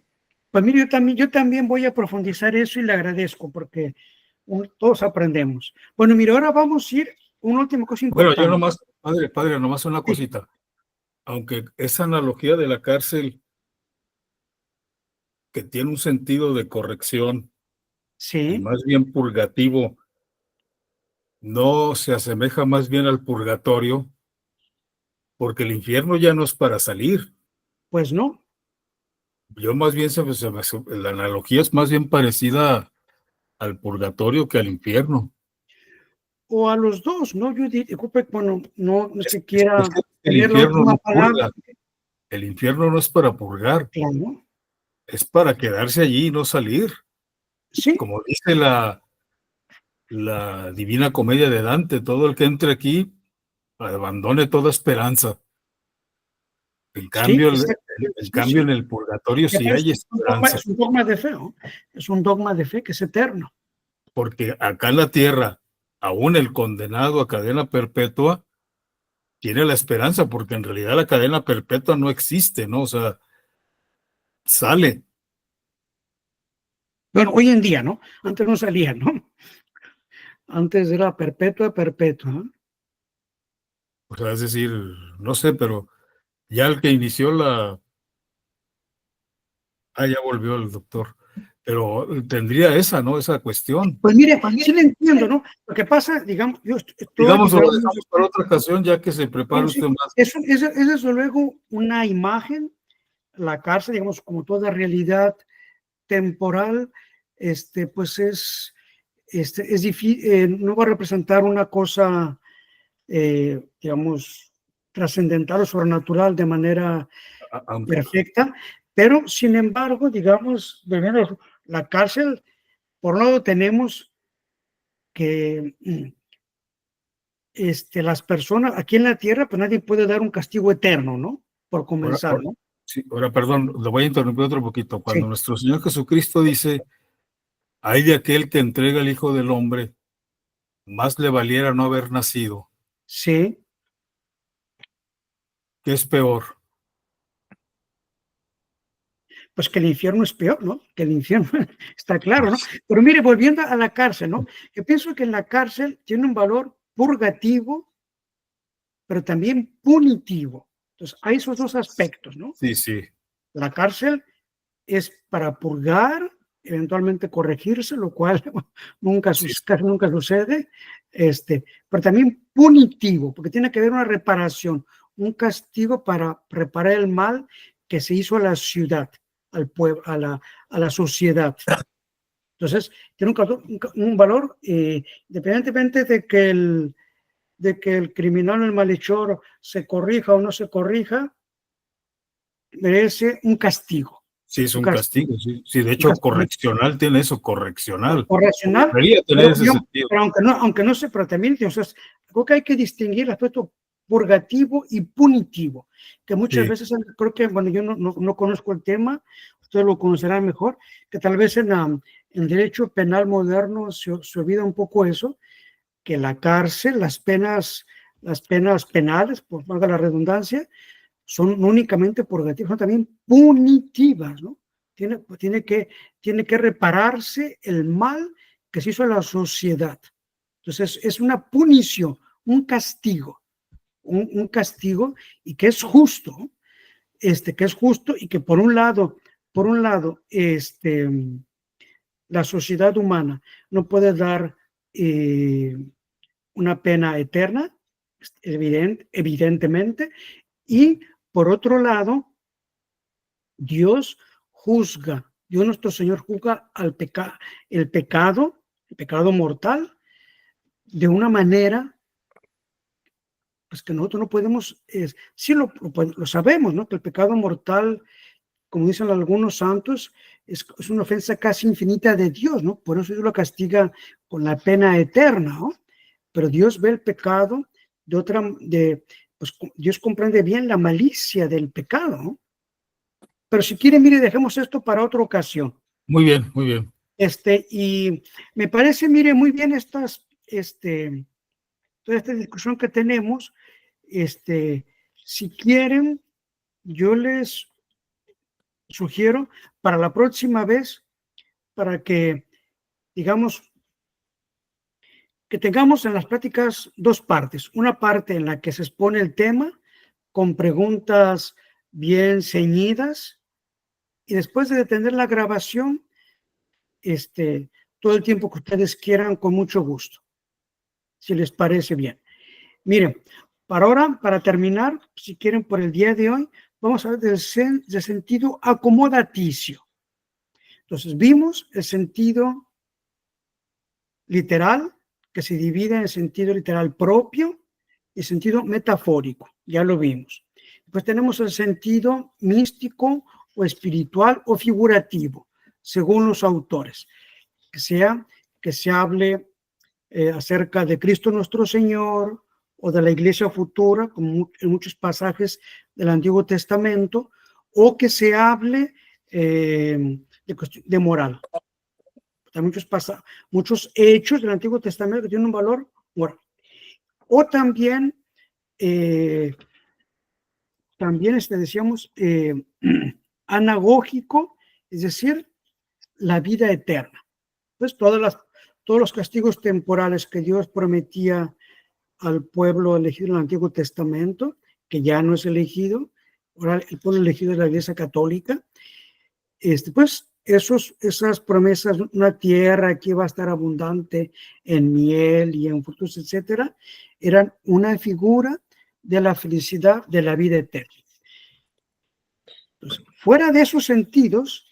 Pues mire, yo también voy a profundizar eso y le agradezco porque todos aprendemos. Bueno, mire, ahora vamos a ir a una última cosa Bueno, importante. yo nomás, padre, nomás una cosita. Aunque esa analogía de la cárcel que tiene un sentido de corrección y Sí, más bien purgativo, no se asemeja más bien al purgatorio, porque el infierno ya no es para salir. pues no. Yo más bien la analogía es más bien parecida al purgatorio que al infierno. O a los dos, ¿no? Yo disculpe, bueno, no es que quiera Es que el tener la infierno última no palabra. purga. El infierno no es para purgar, Claro. es para quedarse allí y no salir. Sí, Como dice la Divina Comedia de Dante, todo el que entre aquí abandone toda esperanza. En sí, cambio, exactamente, sí. en el purgatorio Que sí parece hay que esperanza, es un dogma de fe, ¿no? Es un dogma de fe que es eterno. porque acá en la tierra, aún el condenado a cadena perpetua tiene la esperanza, porque en realidad la cadena perpetua no existe, ¿no? O sea, sale. Bueno, hoy en día, ¿no? Antes no salía, ¿no? Antes era perpetua, ¿no? O sea, es decir, no sé, pero ya el que inició ya volvió el doctor, pero tendría esa, ¿no? Esa cuestión. Pues mire, sí le entiendo, ¿no? Lo que pasa, digamos, yo estoy, Digamos, lo digamos, dejamos para otra ocasión, ya que se prepare no, usted sí, más. es desde luego una imagen, la cárcel, digamos, como toda realidad temporal, pues es difícil, no va a representar una cosa, digamos, trascendental o sobrenatural de manera Aunque, perfecta, pero sin embargo, digamos, la cárcel, por un lado tenemos que las personas aquí en la tierra, pues nadie puede dar un castigo eterno, ¿no? Por comenzar, ¿no? sí, ahora, perdón, lo voy a interrumpir otro poquito. Cuando Sí, nuestro Señor Jesucristo dice, hay de aquel que entrega al Hijo del Hombre, más le valiera no haber nacido. sí. ¿Qué es peor? pues que el infierno es peor, ¿no? Que el infierno está claro, ¿no? Pero mire, volviendo a la cárcel, ¿no? Yo pienso que en la cárcel tiene un valor purgativo, pero también punitivo. Entonces, hay esos dos aspectos, ¿no? Sí, sí. La cárcel es para purgar, eventualmente corregirse, lo cual casi nunca sucede, pero también punitivo, porque tiene que haber una reparación, un castigo para reparar el mal que se hizo a la ciudad, al pueblo, a la sociedad. Entonces, tiene un valor, independientemente de que el criminal o el malhechor se corrija o no se corrija, merece un castigo. Sí, es un castigo, sí. Sí, de hecho, correccional tiene eso, correccional. Correccional, Debería tener ese sentido. pero aunque no se, pero también, entonces, creo que hay que distinguir el aspecto purgativo y punitivo, que muchas veces, creo que, bueno, yo no conozco el tema, ustedes lo conocerán mejor, que tal vez en derecho penal moderno se olvida un poco eso, que la cárcel, las penas penales, por valga la redundancia, son no únicamente purgativas, son también punitivas, ¿no? Tiene que repararse el mal que se hizo a la sociedad. Entonces, es una punición, un castigo, un castigo y que es justo, y que por un lado, la sociedad humana no puede dar una pena eterna, evidentemente, y por otro lado, Dios nuestro Señor juzga el pecado mortal de una manera pues que nosotros no podemos, sí lo sabemos, ¿no? Que el pecado mortal, como dicen algunos santos, es una ofensa casi infinita de Dios, ¿no? Por eso Dios lo castiga con la pena eterna, ¿no? Pero Dios ve el pecado pues Dios comprende bien la malicia del pecado, ¿no? Pero si quieren, mire, dejemos esto para otra ocasión. Muy bien, muy bien. Y me parece, mire, muy bien toda esta discusión que tenemos. Si quieren, yo les sugiero para la próxima vez, para que, digamos, que tengamos en las pláticas dos partes. Una parte en la que se expone el tema con preguntas bien ceñidas y después de detener la grabación, todo el tiempo que ustedes quieran, con mucho gusto, si les parece bien. Miren, para terminar, si quieren, por el día de hoy, vamos a ver del sentido acomodaticio. Entonces, vimos el sentido literal, que se divide en el sentido literal propio y el sentido metafórico, ya lo vimos. Después tenemos el sentido místico o espiritual o figurativo, según los autores, que se hable acerca de Cristo nuestro Señor o de la iglesia futura, como en muchos pasajes del Antiguo Testamento, o que se hable de moral. Hay muchos hechos del Antiguo Testamento que tienen un valor moral. O también, decíamos, anagógico, es decir, la vida eterna. Pues todos los castigos temporales que Dios prometía al pueblo elegido en el Antiguo Testamento, que ya no es elegido, ahora el pueblo elegido es la Iglesia Católica, pues esas promesas, una tierra que iba a estar abundante en miel y en frutos, etcétera, eran una figura de la felicidad de la vida eterna. Entonces, fuera de esos sentidos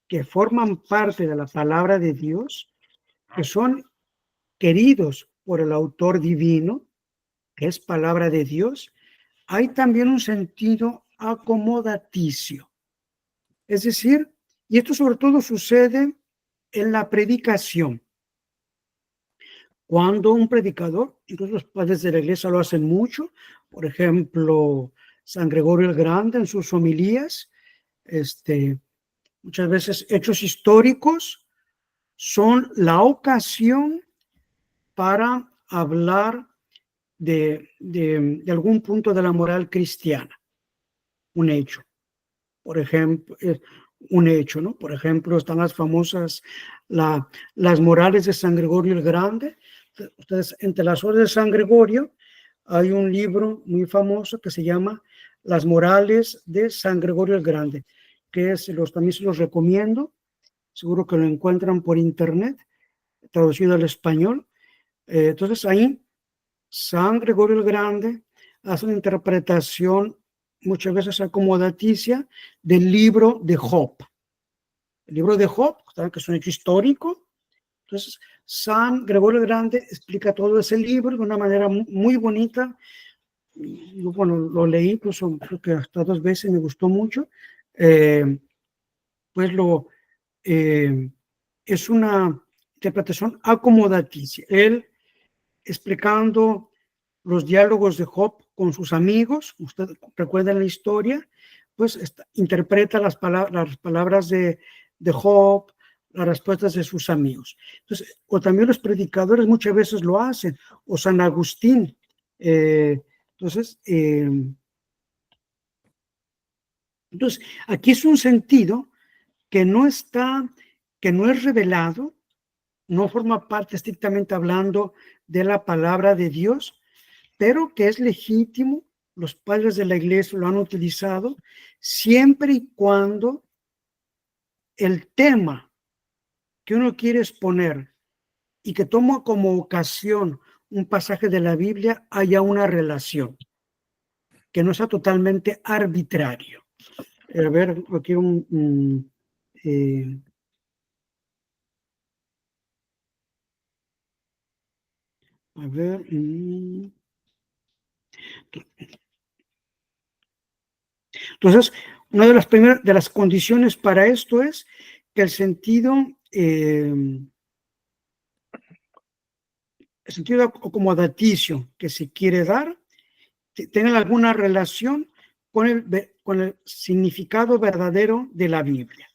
que forman parte de la palabra de Dios, que son queridos por el autor divino, que es palabra de Dios, hay también un sentido acomodaticio. Es decir, y esto sobre todo sucede en la predicación. Cuando un predicador, incluso los padres de la iglesia lo hacen mucho, por ejemplo, San Gregorio el Grande en sus homilías, muchas veces hechos históricos son la ocasión para hablar de algún punto de la moral cristiana, un hecho. Por ejemplo, un hecho, ¿no? Por ejemplo, están las famosas, las morales de San Gregorio el Grande. Ustedes, entre las obras de San Gregorio, hay un libro muy famoso que se llama Las Morales de San Gregorio el Grande, que también se los recomiendo. Seguro que lo encuentran por internet, traducido al español. Entonces ahí San Gregorio el Grande hace una interpretación muchas veces acomodaticia del libro de Job. El libro de Job, que es un hecho histórico. Entonces, San Gregorio el Grande explica todo ese libro de una manera muy bonita. Yo, bueno, lo leí, incluso creo que hasta 2 veces, me gustó mucho. Pues es una interpretación acomodaticia. Él explicando los diálogos de Job con sus amigos, usted recuerda la historia, pues interpreta las palabras de Job, las respuestas de sus amigos. Entonces, o también los predicadores muchas veces lo hacen, o San Agustín. Entonces, aquí es un sentido que no es revelado, no forma parte estrictamente hablando de la palabra de Dios, pero que es legítimo, los padres de la iglesia lo han utilizado, siempre y cuando el tema que uno quiere exponer y que toma como ocasión un pasaje de la Biblia haya una relación, que no sea totalmente arbitrario. A ver, aquí a ver. Entonces, una de las primeras de las condiciones para esto es que el sentido acomodaticio que se quiere dar tenga alguna relación con el significado verdadero de la Biblia.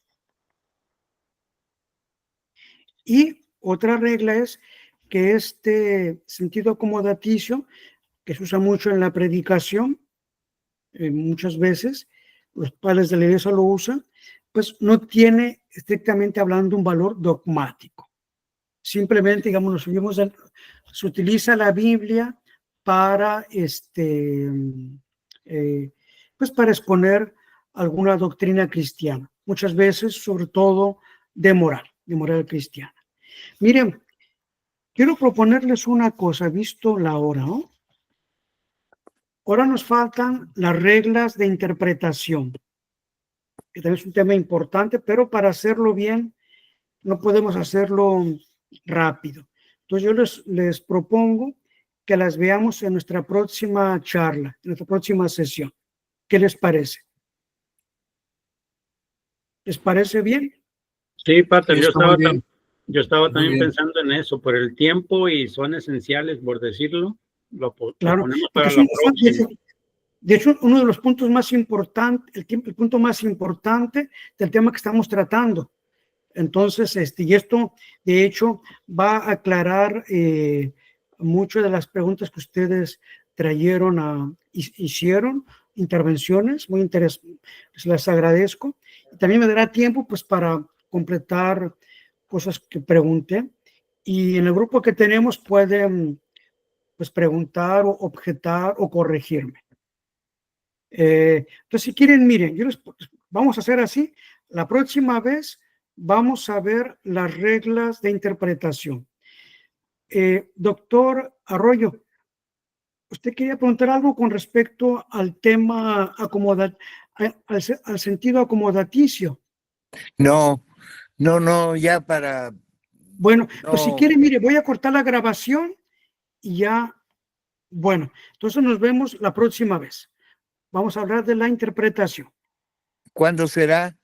Y otra regla es que este sentido acomodaticio, que se usa mucho en la predicación, muchas veces los padres de la iglesia lo usan, pues no tiene estrictamente hablando un valor dogmático. Simplemente, digamos, se utiliza la Biblia para pues para exponer alguna doctrina cristiana, muchas veces sobre todo de moral cristiana. Miren, quiero proponerles una cosa, visto la hora, ¿no? Ahora nos faltan las reglas de interpretación, que también es un tema importante, pero para hacerlo bien no podemos hacerlo rápido. Entonces yo les propongo que las veamos en nuestra próxima charla, en nuestra próxima sesión. ¿Qué les parece? ¿Les parece bien? Sí, Pater, yo Está muy bien. estaba Muy también bien. pensando en eso, por el tiempo y son esenciales, por decirlo, lo Claro, ponemos porque para la próxima. de hecho, uno de los puntos más importantes, el punto más importante del tema que estamos tratando. Entonces, y esto, de hecho, va a aclarar muchas de las preguntas que ustedes hicieron, intervenciones muy interesantes, les agradezco. También me dará tiempo, pues, para completar cosas que pregunté. Y en el grupo que tenemos pueden, pues, preguntar o objetar o corregirme. Entonces, si quieren, miren, vamos a hacer así. La próxima vez vamos a ver las reglas de interpretación. Doctor Arroyo, ¿usted quería preguntar algo con respecto al tema al sentido acomodaticio? No, ya para... Bueno, pues si No, quiere, mire, voy a cortar la grabación y ya, bueno, entonces nos vemos la próxima vez. Vamos a hablar de la interpretación. ¿cuándo será?